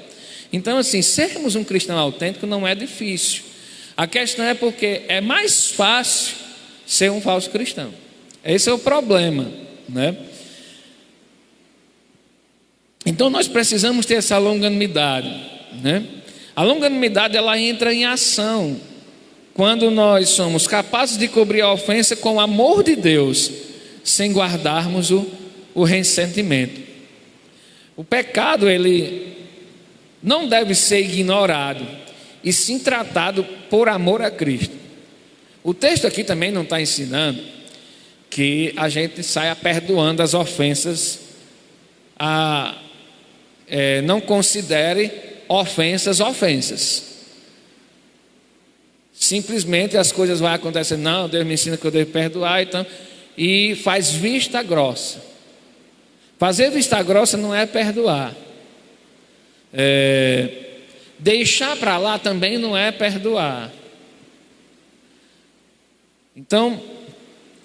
Então, assim, sermos um cristão autêntico não é difícil. A questão é porque é mais fácil ser um falso cristão. Esse é o problema, né? Então nós precisamos ter essa longanimidade, né? A longanimidade, ela entra em ação quando nós somos capazes de cobrir a ofensa com o amor de Deus, sem guardarmos o ressentimento. O pecado, ele não deve ser ignorado, e sim tratado por amor a Cristo. O texto aqui também não está ensinando que a gente saia perdoando as ofensas, não considere ofensas. Simplesmente as coisas vão acontecer, não, Deus me ensina que eu devo perdoar, então e faz vista grossa. Fazer vista grossa não é perdoar. Deixar para lá também não é perdoar. Então,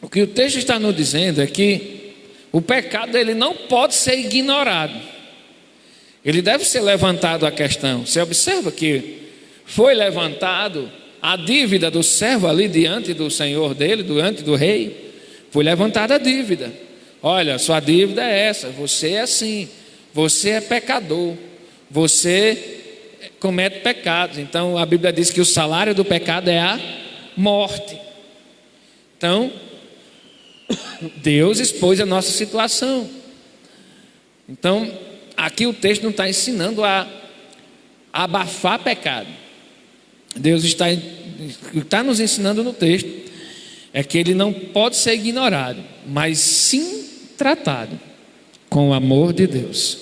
o que o texto está nos dizendo é que o pecado ele não pode ser ignorado. Ele deve ser levantado a questão. Você observa que foi levantado a dívida do servo ali diante do senhor dele, diante do rei. Foi levantada a dívida. Olha, sua dívida é essa, você é assim, você é pecador, você comete pecados. Então a Bíblia diz que o salário do pecado é a morte. Então, Deus expôs a nossa situação. Então, aqui o texto não está ensinando a abafar pecado. Deus está nos ensinando no texto é que ele não pode ser ignorado, mas sim tratado com o amor de Deus.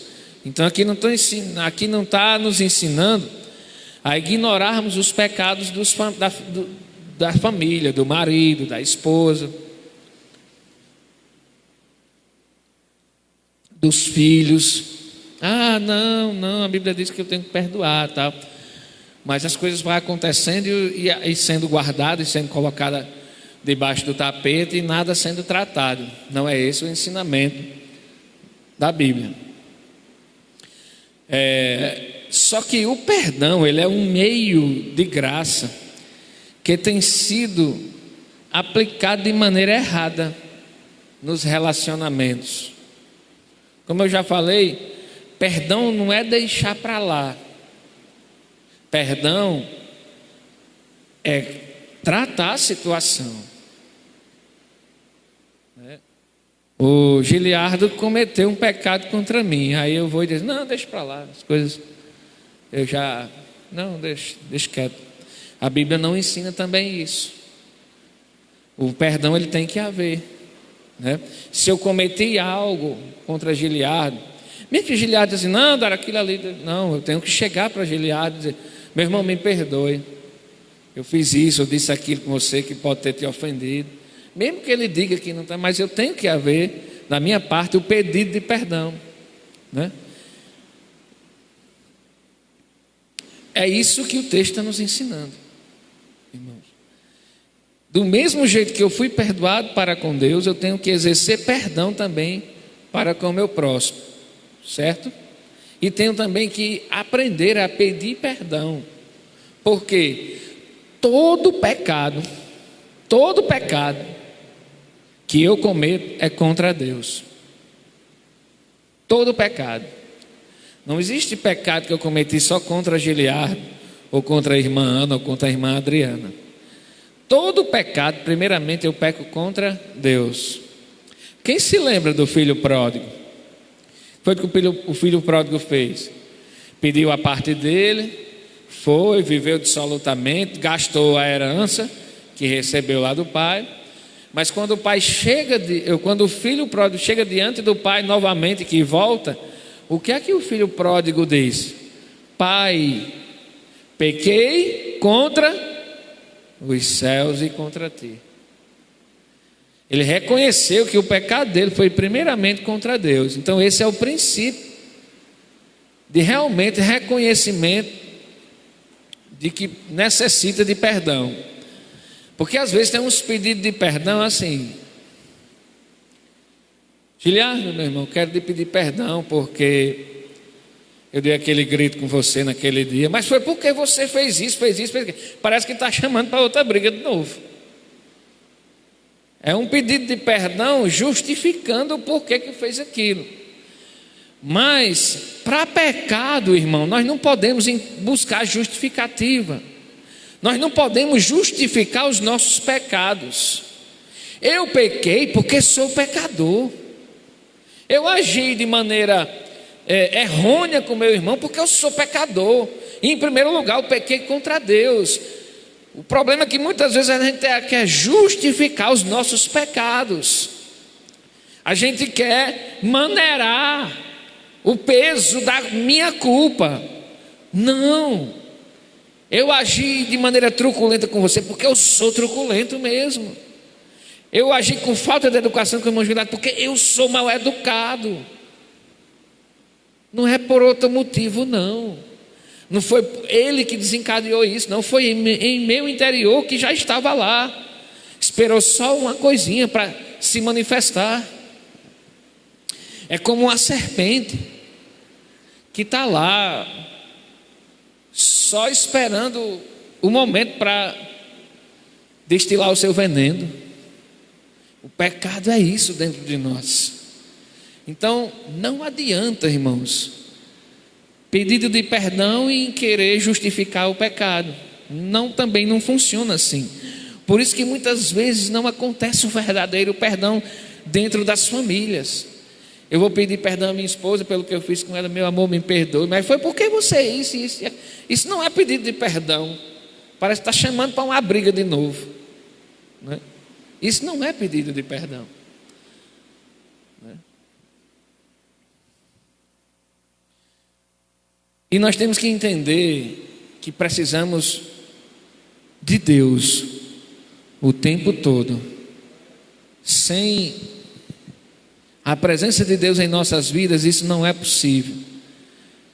Então aqui não está nos ensinando a ignorarmos os pecados da família, do marido, da esposa, dos filhos. Não, a Bíblia diz que eu tenho que perdoar, tal. Mas as coisas vão acontecendo e sendo guardadas, e sendo colocadas debaixo do tapete e nada sendo tratado. Não é esse o ensinamento da Bíblia. Só que o perdão, ele é um meio de graça que tem sido aplicado de maneira errada nos relacionamentos. Como eu já falei, perdão não é deixar para lá. Perdão é tratar a situação. O Giliardo cometeu um pecado contra mim. Aí eu vou dizer, não, deixa para lá, as coisas deixa quieto. A Bíblia não ensina também isso. O perdão ele tem que haver, né? Se eu cometi algo contra Giliardo, mesmo que Giliardo diz assim, não, dar aquilo ali, não, eu tenho que chegar para Giliardo e dizer, meu irmão, me perdoe, eu fiz isso, eu disse aquilo com você que pode ter te ofendido. Mesmo que ele diga que não está, mas eu tenho que haver, da minha parte, o pedido de perdão, né? É isso que o texto está nos ensinando, irmãos. Do mesmo jeito que eu fui perdoado para com Deus, eu tenho que exercer perdão também para com o meu próximo, certo? E tenho também que aprender a pedir perdão, porque todo pecado que eu cometo é contra Deus. Todo pecado. Não existe pecado que eu cometi só contra Giliardo, ou contra a irmã Ana, ou contra a irmã Adriana. Todo pecado, primeiramente, eu peco contra Deus. Quem se lembra do filho pródigo? Foi o que o filho pródigo fez. Pediu a parte dele, foi, viveu dissolutamente, gastou a herança que recebeu lá do pai. Mas quando o filho pródigo chega diante do pai novamente, que volta, o que é que o filho pródigo diz? Pai, pequei contra os céus e contra ti. Ele reconheceu que o pecado dele foi primeiramente contra Deus. Então esse é o princípio de realmente reconhecimento de que necessita de perdão. Porque às vezes tem uns pedidos de perdão assim. Giliardo, meu irmão, quero te pedir perdão porque eu dei aquele grito com você naquele dia. Mas foi porque você fez isso, fez aquilo. Parece que está chamando para outra briga de novo. É um pedido de perdão justificando o porquê que fez aquilo. Mas para pecado, irmão, nós não podemos buscar justificativa. Nós não podemos justificar os nossos pecados. Eu pequei porque sou pecador. Eu agi de maneira errônea com meu irmão porque eu sou pecador. E em primeiro lugar eu pequei contra Deus. O problema é que muitas vezes a gente quer justificar os nossos pecados. A gente quer maneirar o peso da minha culpa. Não. Eu agi de maneira truculenta com você porque eu sou truculento mesmo. Eu agi com falta de educação com o irmão Gilberto porque eu sou mal educado. Não é por outro motivo, não. Não foi ele que desencadeou isso, não. Foi em meu interior que já estava lá. Esperou só uma coisinha para se manifestar. É como uma serpente que está lá, só esperando o momento para destilar o seu veneno. O pecado é isso dentro de nós. Então, não adianta, irmãos, pedido de perdão e querer justificar o pecado. Também não funciona assim. Por isso que muitas vezes não acontece o verdadeiro perdão dentro das famílias. Eu vou pedir perdão à minha esposa pelo que eu fiz com ela, meu amor, me perdoe, mas foi porque você isso. Isso não é pedido de perdão. Parece que está chamando para uma briga de novo, né? Isso não é pedido de perdão, né? E nós temos que entender que precisamos de Deus o tempo todo. Sem a presença de Deus em nossas vidas, isso não é possível.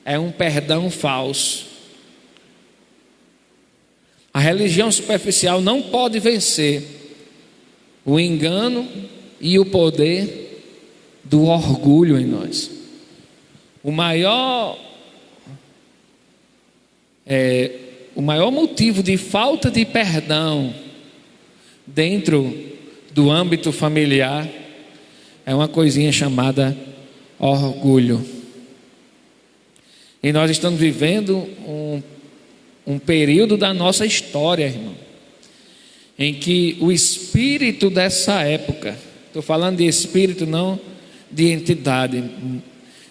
É um perdão falso. A religião superficial não pode vencer o engano e o poder do orgulho em nós. O maior motivo de falta de perdão dentro do âmbito familiar é uma coisinha chamada orgulho. E nós estamos vivendo um período da nossa história, irmão, em que o espírito dessa época, estou falando de espírito, não de entidade,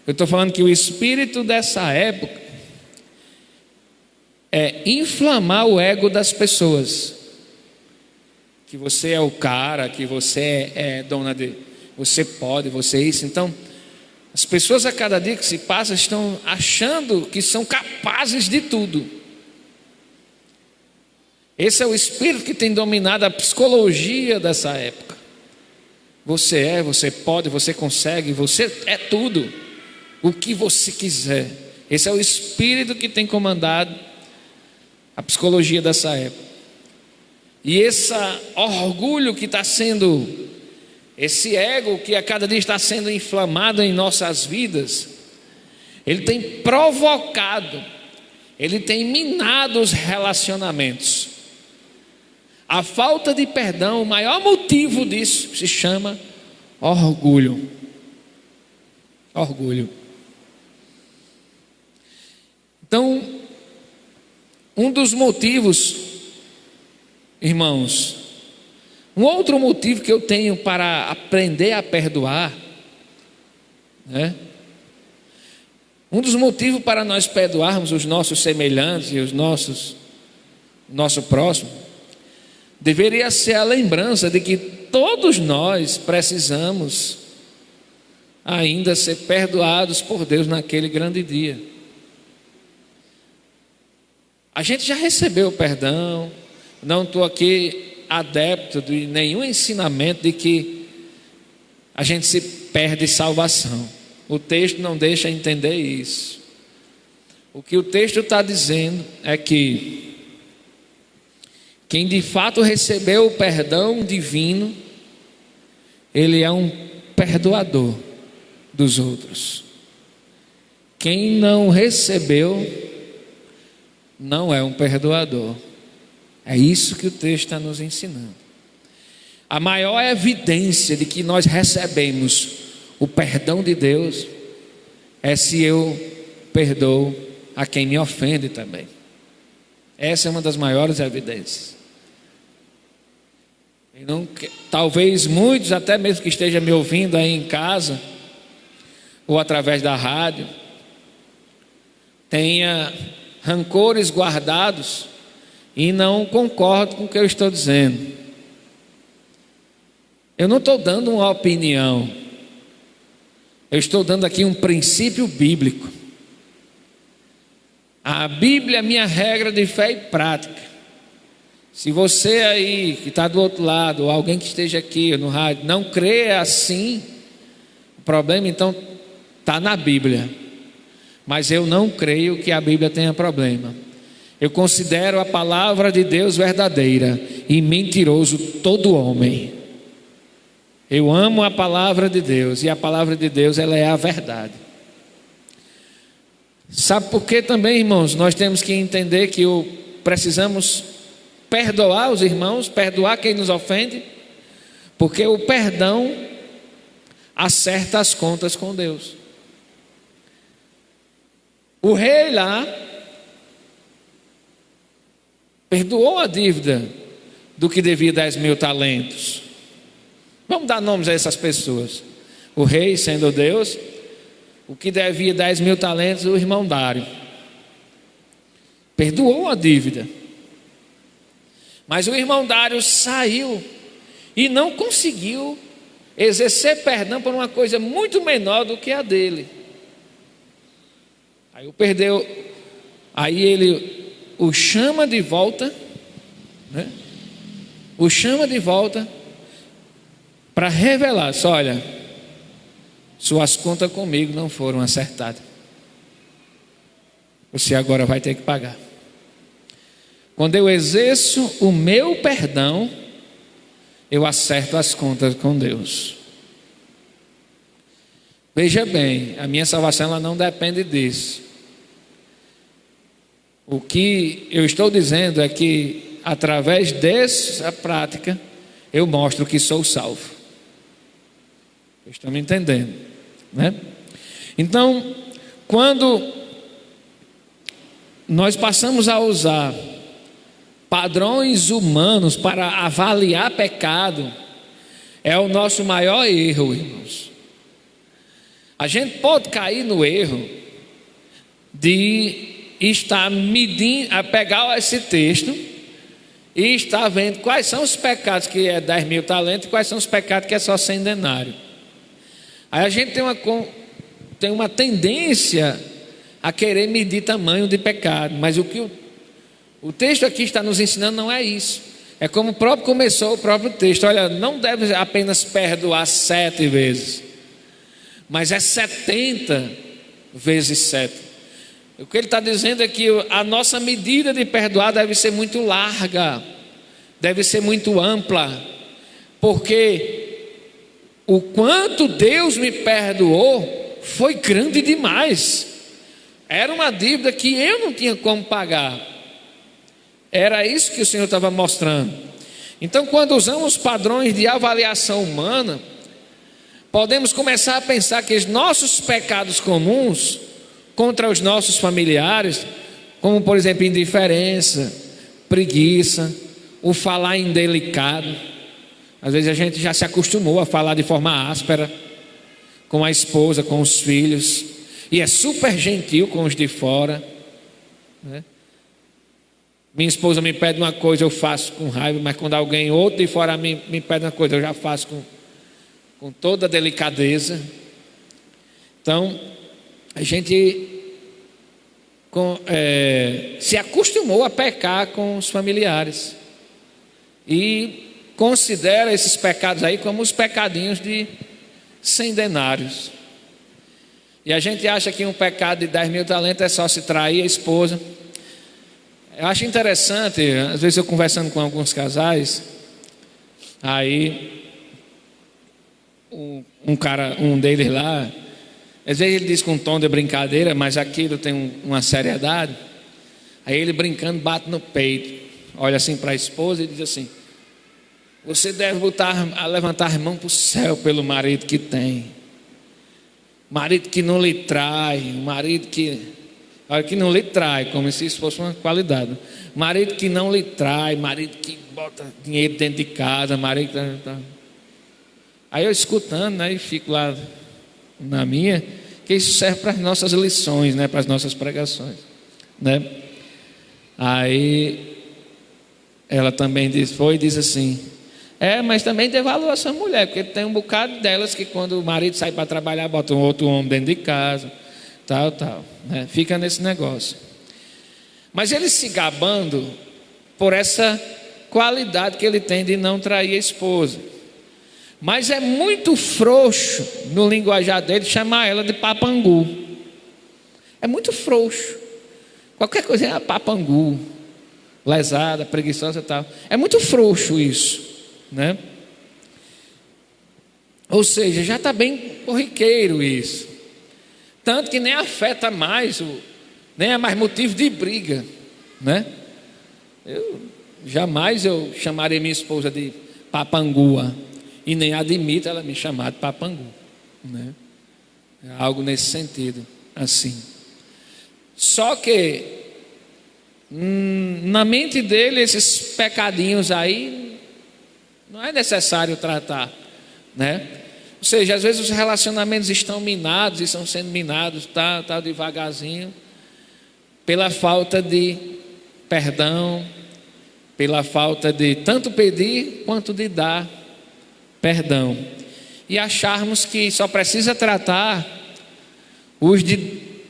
eu estou falando que o espírito dessa época é inflamar o ego das pessoas, que você é o cara, que você é dona de, você pode, você é isso. Então, as pessoas a cada dia que se passa estão achando que são capazes de tudo. Esse é o espírito que tem dominado a psicologia dessa época. Você pode, você consegue, você é tudo o que você quiser. Esse é o espírito que tem comandado a psicologia dessa época. E esse orgulho que está sendo, esse ego que a cada dia está sendo inflamado em nossas vidas, ele tem provocado, ele tem minado os relacionamentos. A falta de perdão, o maior motivo disso se chama orgulho. Orgulho. Então, um dos motivos, irmãos, um outro motivo que eu tenho para aprender a perdoar, né? Um dos motivos para nós perdoarmos os nossos semelhantes e nosso próximo, deveria ser a lembrança de que todos nós precisamos ainda ser perdoados por Deus naquele grande dia. A gente já recebeu o perdão. Não estou aqui adepto de nenhum ensinamento de que a gente se perde salvação. O texto não deixa entender isso. O que o texto está dizendo é que quem de fato recebeu o perdão divino, ele é um perdoador dos outros. Quem não recebeu, não é um perdoador. É isso que o texto está nos ensinando. A maior evidência de que nós recebemos o perdão de Deus é se eu perdoo a quem me ofende também. Essa é uma das maiores evidências. Talvez muitos, até mesmo que estejam me ouvindo aí em casa ou através da rádio, tenha rancores guardados e não concordo com o que eu estou dizendo. Eu não estou dando uma opinião, eu estou dando aqui um princípio bíblico. A Bíblia é minha regra de fé e prática. Se você aí que está do outro lado, ou alguém que esteja aqui no rádio, não crê assim, o problema então está na Bíblia. Mas eu não creio que a Bíblia tenha problema. Eu considero a palavra de Deus verdadeira e mentiroso todo homem. Eu amo a palavra de Deus e a palavra de Deus, ela é a verdade. Sabe por que também, irmãos, nós temos que entender que precisamos perdoar os irmãos, perdoar quem nos ofende? Porque o perdão acerta as contas com Deus. O rei lá perdoou a dívida do que devia 10.000 talentos. Vamos dar nomes a essas pessoas. O rei, sendo Deus, o que devia 10.000 talentos, o irmão Dário perdoou a dívida. Mas o irmão Dário saiu e não conseguiu exercer perdão por uma coisa muito menor do que a dele. Aí ele o chama de volta, né? O chama de volta para revelar, só olha, suas contas comigo não foram acertadas. Você agora vai ter que pagar. Quando eu exerço o meu perdão, eu acerto as contas com Deus. Veja bem, a minha salvação ela não depende disso. O que eu estou dizendo é que através dessa prática eu mostro que sou salvo. Vocês estão me entendendo, né? Então, quando nós passamos a usar padrões humanos para avaliar pecado, é o nosso maior erro, irmãos. A gente pode cair no erro de estar medindo, a pegar esse texto e estar vendo quais são os pecados que é 10.000 talentos e quais são os pecados que é só 100 denários. Aí a gente tem uma tendência a querer medir tamanho de pecado, mas o que o texto aqui está nos ensinando não é isso. É como o próprio começou o próprio texto. Olha, não deve apenas perdoar 7 vezes, mas é 70 vezes 7. O que ele está dizendo é que a nossa medida de perdoar deve ser muito larga, deve ser muito ampla, porque o quanto Deus me perdoou foi grande demais. Era uma dívida que eu não tinha como pagar. Era isso que o Senhor estava mostrando. Então, quando usamos padrões de avaliação humana, podemos começar a pensar que os nossos pecados comuns contra os nossos familiares, como por exemplo indiferença, preguiça, o falar indelicado. Às vezes a gente já se acostumou a falar de forma áspera com a esposa, com os filhos, e é super gentil com os de fora, né? Minha esposa me pede uma coisa, eu faço com raiva, mas quando alguém outro de fora me pede uma coisa, eu já faço com toda a delicadeza. Então, a gente se acostumou a pecar com os familiares e considera esses pecados aí como os pecadinhos de 100 denários. E a gente acha que um pecado de 10.000 talentos é só se trair a esposa. Eu acho interessante, às vezes eu conversando com alguns casais, aí um deles lá, às vezes ele diz com um tom de brincadeira, mas aquilo tem uma seriedade. Aí ele brincando bate no peito, olha assim para a esposa e diz assim: você deve levantar as mãos para o céu pelo marido que tem. Marido que não lhe trai, marido que não lhe trai, como se isso fosse uma qualidade. Marido que não lhe trai, marido que bota dinheiro dentro de casa, marido que... Aí eu escutando, né, e fico lá na minha, que isso serve para as nossas lições, né, para as nossas pregações, né? Aí ela também diz assim: mas também dê valor a essa mulher, porque tem um bocado delas que quando o marido sai para trabalhar, bota um outro homem dentro de casa, tal, né? Fica nesse negócio. Mas ele se gabando por essa qualidade que ele tem de não trair a esposa. Mas é muito frouxo no linguajar dele chamar ela de papangu. É muito frouxo. Qualquer coisa é papangu, lesada, preguiçosa e tal. É muito frouxo isso, né? Ou seja, já está bem corriqueiro isso. Tanto que nem afeta mais, nem é mais motivo de briga, né? Jamais eu chamaria minha esposa de papangua. E nem admito ela me chamar de papangu, né? É algo nesse sentido, assim. Só que na mente dele esses pecadinhos aí não é necessário tratar, né? Ou seja, às vezes os relacionamentos estão minados e estão sendo minados, tá devagarzinho, pela falta de perdão, pela falta de tanto pedir quanto de dar perdão. E acharmos que só precisa tratar os de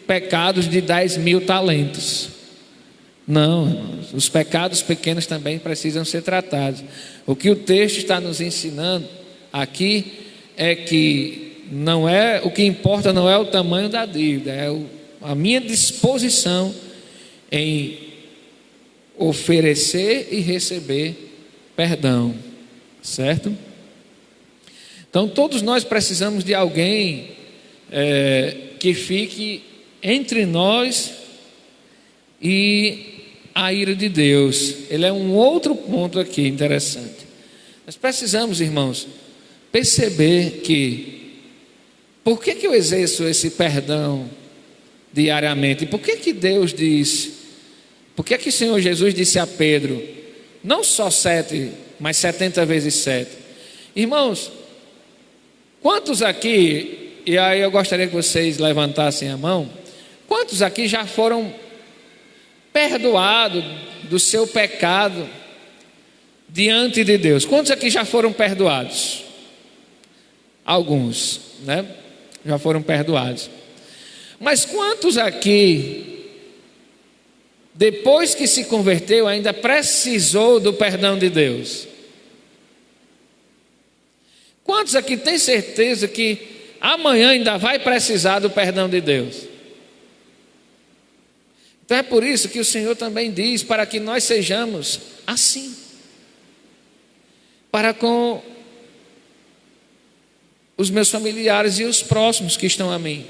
pecados de 10.000 talentos. Não, irmãos, os pecados pequenos também precisam ser tratados. O que o texto está nos ensinando aqui é que não é, o que importa não é o tamanho da dívida, é a minha disposição em oferecer e receber perdão, certo? Então todos nós precisamos de alguém que fique entre nós e a ira de Deus. Ele é um outro ponto aqui interessante. Nós precisamos, irmãos, perceber que por que eu exerço esse perdão diariamente? Por que Deus diz, por que o Senhor Jesus disse a Pedro, não só 7, mas 70 vezes 7? Irmãos, quantos aqui, e aí eu gostaria que vocês levantassem a mão, quantos aqui já foram perdoados do seu pecado diante de Deus? Quantos aqui já foram perdoados? Alguns, né? Já foram perdoados. Mas quantos aqui, depois que se converteu, ainda precisou do perdão de Deus? Quantos aqui têm certeza que amanhã ainda vai precisar do perdão de Deus? Então é por isso que o Senhor também diz para que nós sejamos assim, para com os meus familiares e os próximos que estão a mim.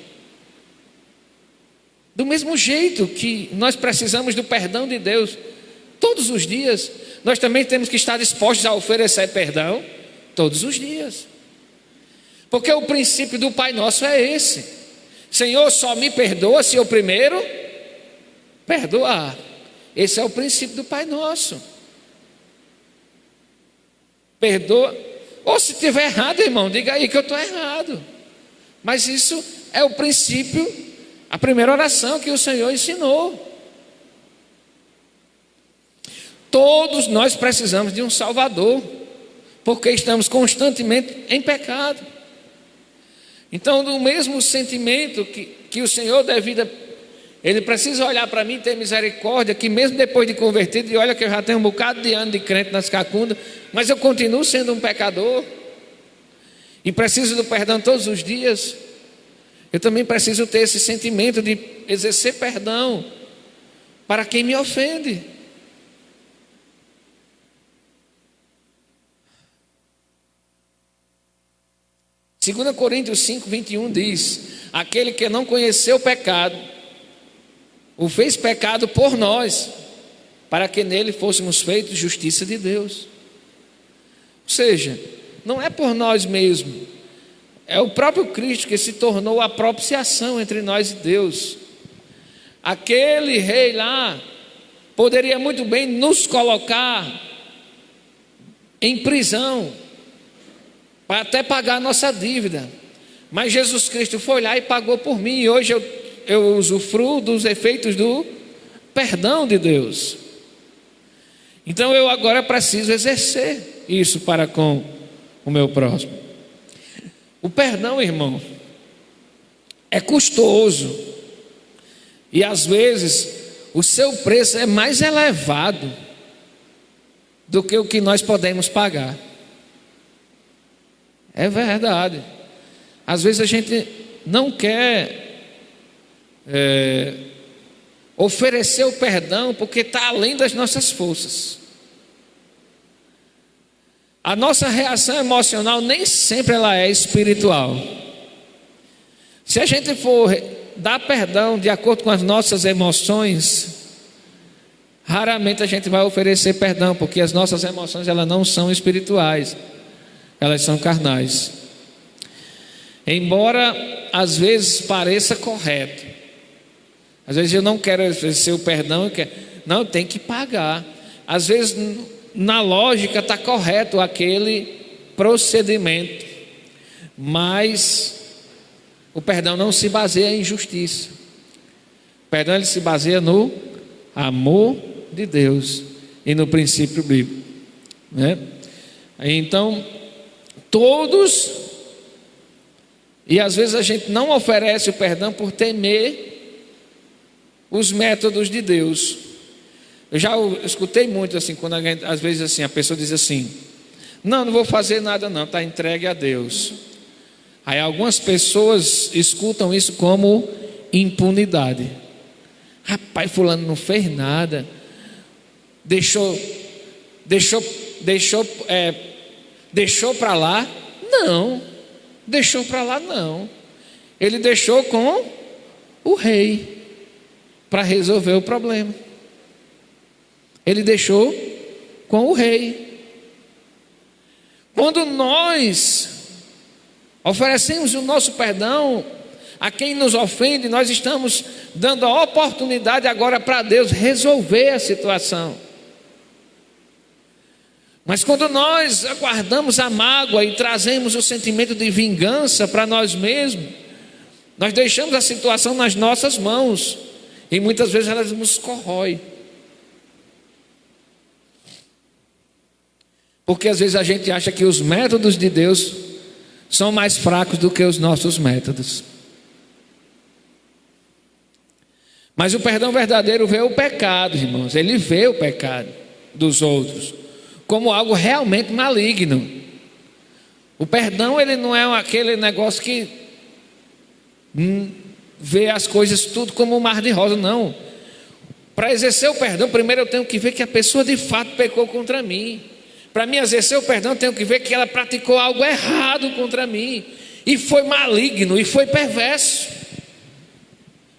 Do mesmo jeito que nós precisamos do perdão de Deus todos os dias, nós também temos que estar dispostos a oferecer perdão todos os dias. Porque o princípio do Pai Nosso é esse: Senhor, só me perdoa se eu primeiro perdoar. Esse é o princípio do Pai Nosso. Perdoa. Ou se estiver errado, irmão, diga aí que eu estou errado. Mas isso é o princípio, a primeira oração que o Senhor ensinou. Todos nós precisamos de um Salvador, porque estamos constantemente em pecado. Então, do mesmo sentimento que o Senhor devido, Ele precisa olhar para mim e ter misericórdia, que mesmo depois de convertido, e olha que eu já tenho um bocado de ano de crente nas cacundas, mas eu continuo sendo um pecador, e preciso do perdão todos os dias. Eu também preciso ter esse sentimento de exercer perdão para quem me ofende. Segunda Coríntios 5:21 diz: aquele que não conheceu o pecado, o fez pecado por nós, para que nele fôssemos feitos justiça de Deus. Ou seja, não é por nós mesmos, é o próprio Cristo que se tornou a propiciação entre nós e Deus. Aquele rei lá poderia muito bem nos colocar em prisão para até pagar a nossa dívida, mas Jesus Cristo foi lá e pagou por mim, e hoje eu usufruo dos efeitos do perdão de Deus. Então eu agora preciso exercer isso para com o meu próximo. O perdão, irmão, é custoso, e às vezes o seu preço é mais elevado do que o que nós podemos pagar. É verdade. Às vezes a gente não quer oferecer o perdão porque está além das nossas forças. A nossa reação emocional nem sempre ela é espiritual. Se a gente for dar perdão de acordo com as nossas emoções, raramente a gente vai oferecer perdão, porque as nossas emoções elas não são espirituais, elas são carnais. Embora às vezes pareça correto, às vezes eu não quero oferecer o perdão, não, tem que pagar. Às vezes na lógica está correto aquele procedimento, mas o perdão não se baseia em justiça. O perdão ele se baseia no amor de Deus e no princípio bíblico, né? Então todos, e às vezes a gente não oferece o perdão por temer os métodos de Deus. Eu já escutei muito assim, quando às vezes assim, a pessoa diz assim: não vou fazer nada não, está entregue a Deus. Aí algumas pessoas escutam isso como impunidade. Rapaz, fulano não fez nada, deixou para lá. Não, deixou para lá não. Ele deixou com o rei para resolver o problema. Ele deixou com o rei. Quando nós oferecemos o nosso perdão a quem nos ofende, nós estamos dando a oportunidade agora para Deus resolver a situação. Mas quando nós aguardamos a mágoa e trazemos o sentimento de vingança para nós mesmos, nós deixamos a situação nas nossas mãos e muitas vezes ela nos corrói. Porque às vezes a gente acha que os métodos de Deus são mais fracos do que os nossos métodos. Mas o perdão verdadeiro vê o pecado, irmãos. Ele vê o pecado dos outros como algo realmente maligno. O perdão ele não é aquele negócio que vê as coisas tudo como um mar de rosa, não. Para exercer o perdão, primeiro eu tenho que ver que a pessoa de fato pecou contra mim. Para mim exercer o perdão, eu tenho que ver que ela praticou algo errado contra mim, e foi maligno, e foi perverso.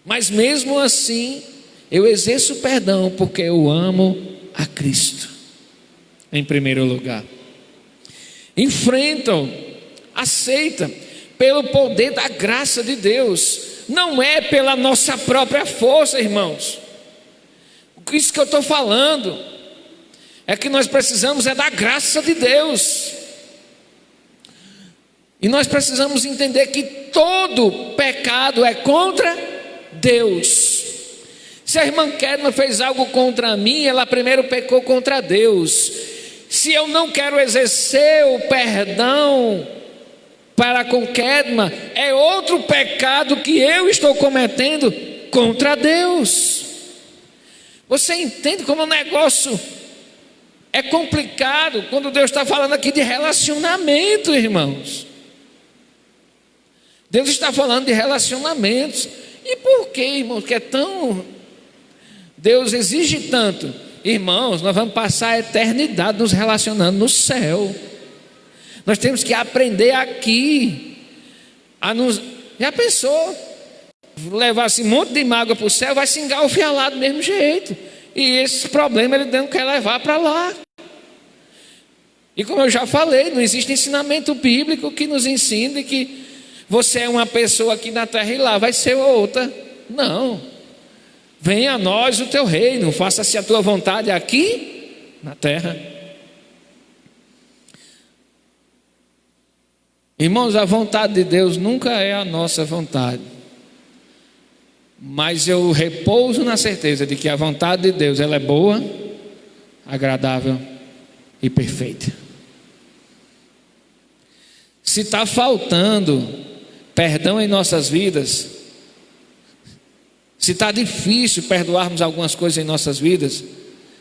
Mas mesmo assim, eu exerço o perdão porque eu amo a Cristo, em primeiro lugar. Enfrentam, aceita, pelo poder da graça de Deus, não é pela nossa própria força, irmãos. Isso que eu estou falando é que nós precisamos da graça de Deus. E nós precisamos entender que todo pecado é contra Deus. Se a irmã Kedma fez algo contra mim, ela primeiro pecou contra Deus. Se eu não quero exercer o perdão para com Kedma, é outro pecado que eu estou cometendo contra Deus. Você entende como o negócio é complicado quando Deus está falando aqui de relacionamento, irmãos. Deus está falando de relacionamentos. E por que, irmãos, que é tão... Deus exige tanto? Irmãos, nós vamos passar a eternidade nos relacionando no céu. Nós temos que aprender aqui a nos... Já pensou? Levar assim, um monte de mágoa para o céu, vai se engalfiar lá do mesmo jeito. E esse problema ele não quer levar para lá. E como eu já falei, não existe ensinamento bíblico que nos ensine que você é uma pessoa aqui na terra e lá vai ser outra. Não. Venha a nós o teu reino, faça-se a tua vontade aqui na terra. Irmãos, a vontade de Deus nunca é a nossa vontade. Mas eu repouso na certeza de que a vontade de Deus ela é boa, agradável e perfeita. Se está faltando perdão em nossas vidas, se está difícil perdoarmos algumas coisas em nossas vidas,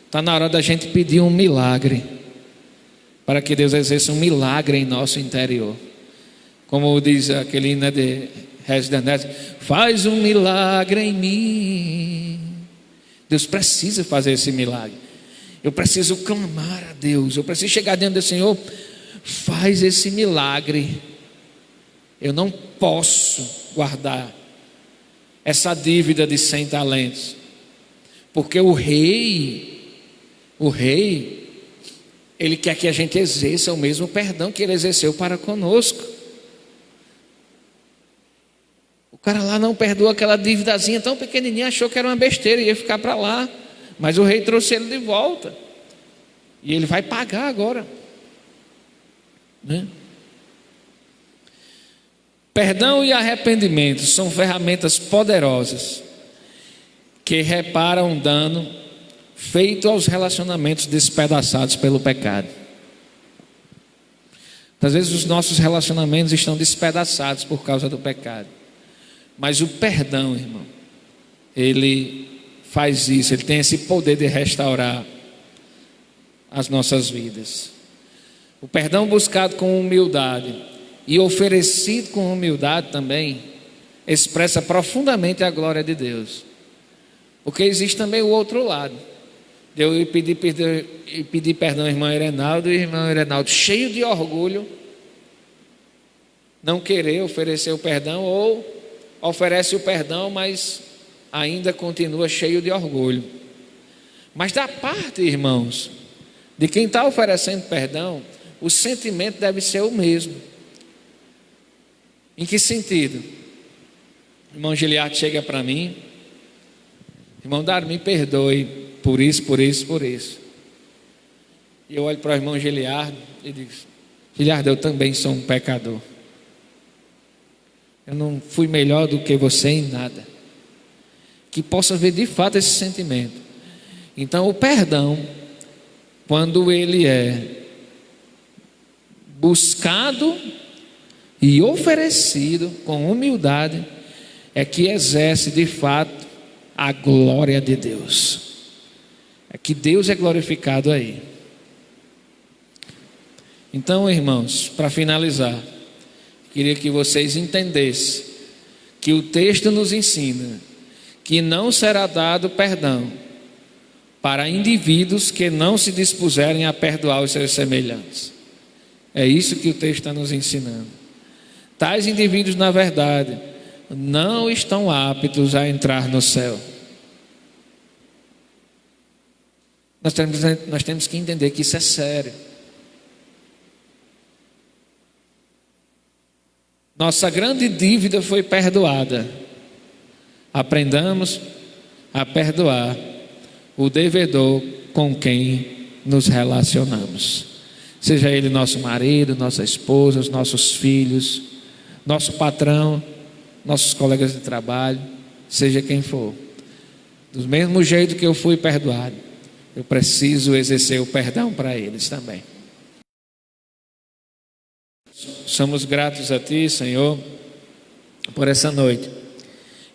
está na hora da gente pedir um milagre. para que Deus exerça um milagre em nosso interior. Como diz aquele hino de Resident, faz um milagre em mim. Deus precisa fazer esse milagre. Eu preciso clamar a Deus, eu preciso chegar diante do Senhor, faz esse milagre. Eu não posso guardar essa dívida de 100 talentos, porque o rei, ele quer que a gente exerça o mesmo perdão que ele exerceu para conosco. O cara lá não perdoou aquela dívidazinha tão pequenininha, achou que era uma besteira, ia ficar para lá, mas o rei trouxe ele de volta, e ele vai pagar agora, né? Perdão e arrependimento são ferramentas poderosas que reparam um dano feito aos relacionamentos despedaçados pelo pecado. Às vezes os nossos relacionamentos estão despedaçados por causa do pecado, mas o perdão, irmão, ele faz isso, ele tem esse poder de restaurar as nossas vidas. O perdão buscado com humildade e oferecido com humildade também expressa profundamente a glória de Deus, porque existe também o outro lado. Eu pedi perdão ao irmão Erenaldo, e o irmão Erenaldo, cheio de orgulho, não querer oferecer o perdão, ou oferece o perdão, mas ainda continua cheio de orgulho. Mas da parte, irmãos, de quem está oferecendo perdão, o sentimento deve ser o mesmo. Em que sentido? O irmão Giliardo chega para mim, irmão Dário, me perdoe por isso, por isso, por isso. E eu olho para o irmão Giliardo e digo, Giliardo, eu também sou um pecador. Eu não fui melhor do que você em nada. Que possa ver de fato esse sentimento. Então o perdão, quando ele é buscado e oferecido com humildade, é que exerce de fato a glória de Deus. É que Deus é glorificado aí. Então, irmãos, para finalizar, queria que vocês entendessem que o texto nos ensina que não será dado perdão para indivíduos que não se dispuserem a perdoar os seus semelhantes. É isso que o texto está nos ensinando. Tais indivíduos, na verdade, não estão aptos a entrar no céu. Nós temos que entender que isso é sério. Nossa grande dívida foi perdoada. Aprendamos a perdoar o devedor com quem nos relacionamos. Seja ele nosso marido, nossa esposa, os nossos filhos, nosso patrão, nossos colegas de trabalho, seja quem for. Do mesmo jeito que eu fui perdoado, eu preciso exercer o perdão para eles também. Somos gratos a Ti, Senhor, por essa noite.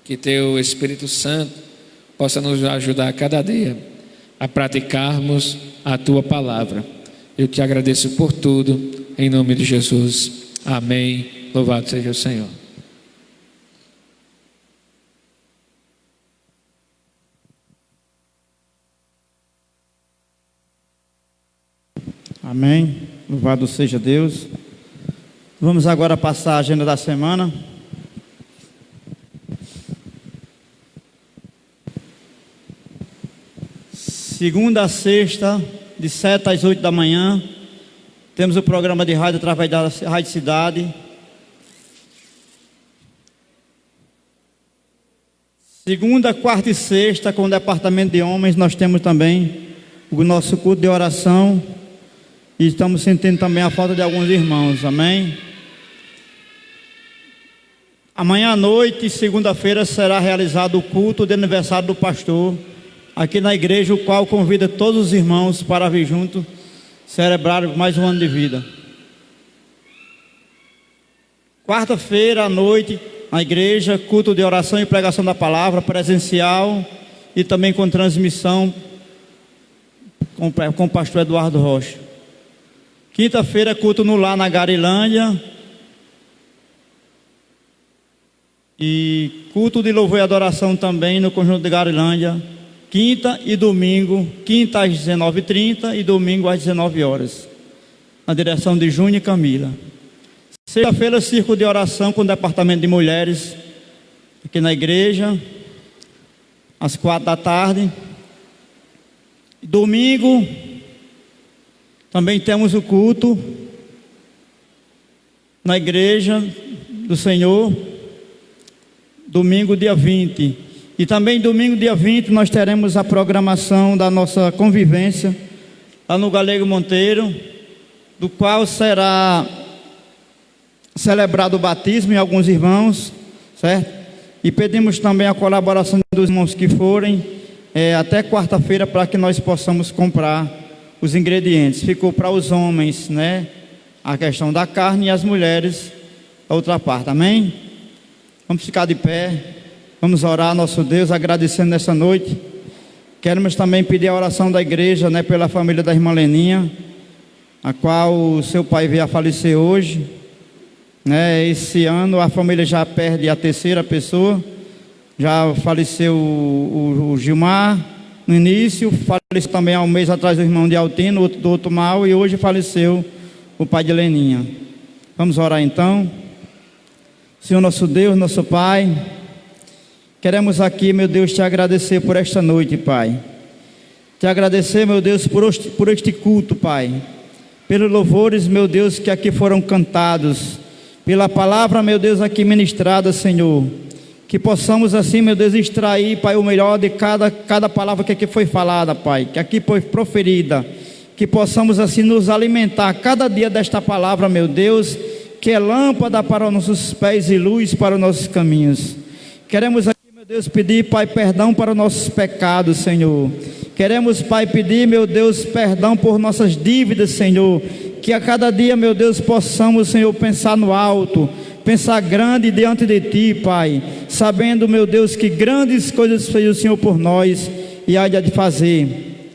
Que Teu Espírito Santo possa nos ajudar a cada dia a praticarmos a Tua palavra. Eu Te agradeço por tudo, em nome de Jesus. Amém. Louvado seja o Senhor. Amém. Louvado seja Deus. Vamos agora passar a agenda da semana. Segunda a sexta, de 7 às 8 da manhã, temos o programa de rádio através da Rádio Cidade. Segunda, quarta e sexta, com o departamento de homens, nós temos também o nosso culto de oração. E estamos sentindo também a falta de alguns irmãos, amém? Amanhã à noite, segunda-feira, será realizado o culto de aniversário do pastor, aqui na igreja, o qual convida todos os irmãos para vir junto, celebrar mais um ano de vida. Quarta-feira à noite, na igreja, culto de oração e pregação da palavra, presencial e também com transmissão com o pastor Eduardo Rocha. Quinta-feira, culto no lar na Garilândia. E culto de louvor e adoração também no conjunto de Garilândia. Quinta e domingo, quinta às 19h30 e domingo às 19 horas. Na direção de Júnior e Camila. Sexta-feira, círculo de oração com o departamento de mulheres. Aqui na igreja. Às 4 da tarde. Domingo, também temos o culto na igreja do Senhor. Domingo, dia 20. E também domingo, dia 20, nós teremos a programação da nossa convivência lá no Galego Monteiro, do qual será celebrado o batismo em alguns irmãos, certo? E pedimos também a colaboração dos irmãos que forem até quarta-feira para que nós possamos comprar os ingredientes. Ficou para os homens, né, a questão da carne, e as mulheres a outra parte, amém? Vamos ficar de pé, vamos orar, nosso Deus, agradecendo nessa noite. Queremos também pedir a oração da igreja, né, pela família da irmã Leninha, a qual o seu pai veio a falecer hoje, né? Esse ano a família já perde a terceira pessoa. Já faleceu o Gilmar no início, faleceu também há um mês atrás o irmão de Altino, do outro mal, e hoje faleceu o pai de Leninha. Vamos orar então. Senhor nosso Deus, nosso Pai, queremos aqui, meu Deus, te agradecer por esta noite, Pai. Te agradecer, meu Deus, por este culto, Pai. Pelos louvores, meu Deus, que aqui foram cantados. Pela palavra, meu Deus, aqui ministrada, Senhor. Que possamos assim, meu Deus, extrair, Pai, o melhor de cada palavra que aqui foi falada, Pai, que aqui foi proferida. Que possamos assim nos alimentar cada dia desta palavra, meu Deus, que é lâmpada para os nossos pés e luz para os nossos caminhos. Queremos aqui, meu Deus, pedir, Pai, perdão para os nossos pecados, Senhor. Queremos, Pai, pedir, meu Deus, perdão por nossas dívidas, Senhor. Que a cada dia, meu Deus, possamos, Senhor, pensar no alto, pensar grande diante de Ti, Pai, sabendo, meu Deus, que grandes coisas fez o Senhor por nós e há de fazer.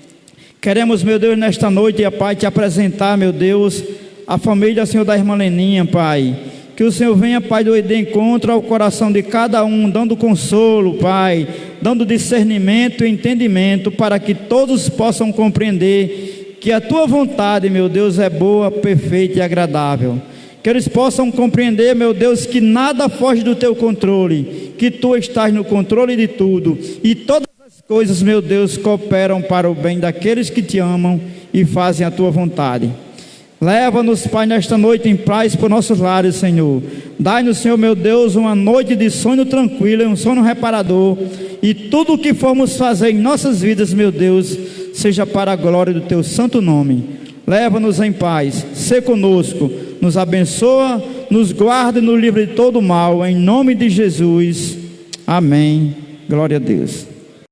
Queremos, meu Deus, nesta noite, Pai, te apresentar, meu Deus, a família, Senhor, da irmã Leninha, Pai. Que o Senhor venha, Pai, de encontro ao coração de cada um, dando consolo, Pai, dando discernimento e entendimento, para que todos possam compreender que a Tua vontade, meu Deus, é boa, perfeita e agradável. Que eles possam compreender, meu Deus, que nada foge do Teu controle, que Tu estás no controle de tudo, e todas as coisas, meu Deus, cooperam para o bem daqueles que Te amam e fazem a Tua vontade. Leva-nos, Pai, nesta noite em paz por nossos lares, Senhor. Dai-nos, Senhor, meu Deus, uma noite de sono tranquilo e um sono reparador, e tudo o que formos fazer em nossas vidas, meu Deus, seja para a glória do Teu santo nome. Leva-nos em paz, sê conosco, nos abençoa, nos guarda e nos livra de todo mal, em nome de Jesus, amém, glória a Deus.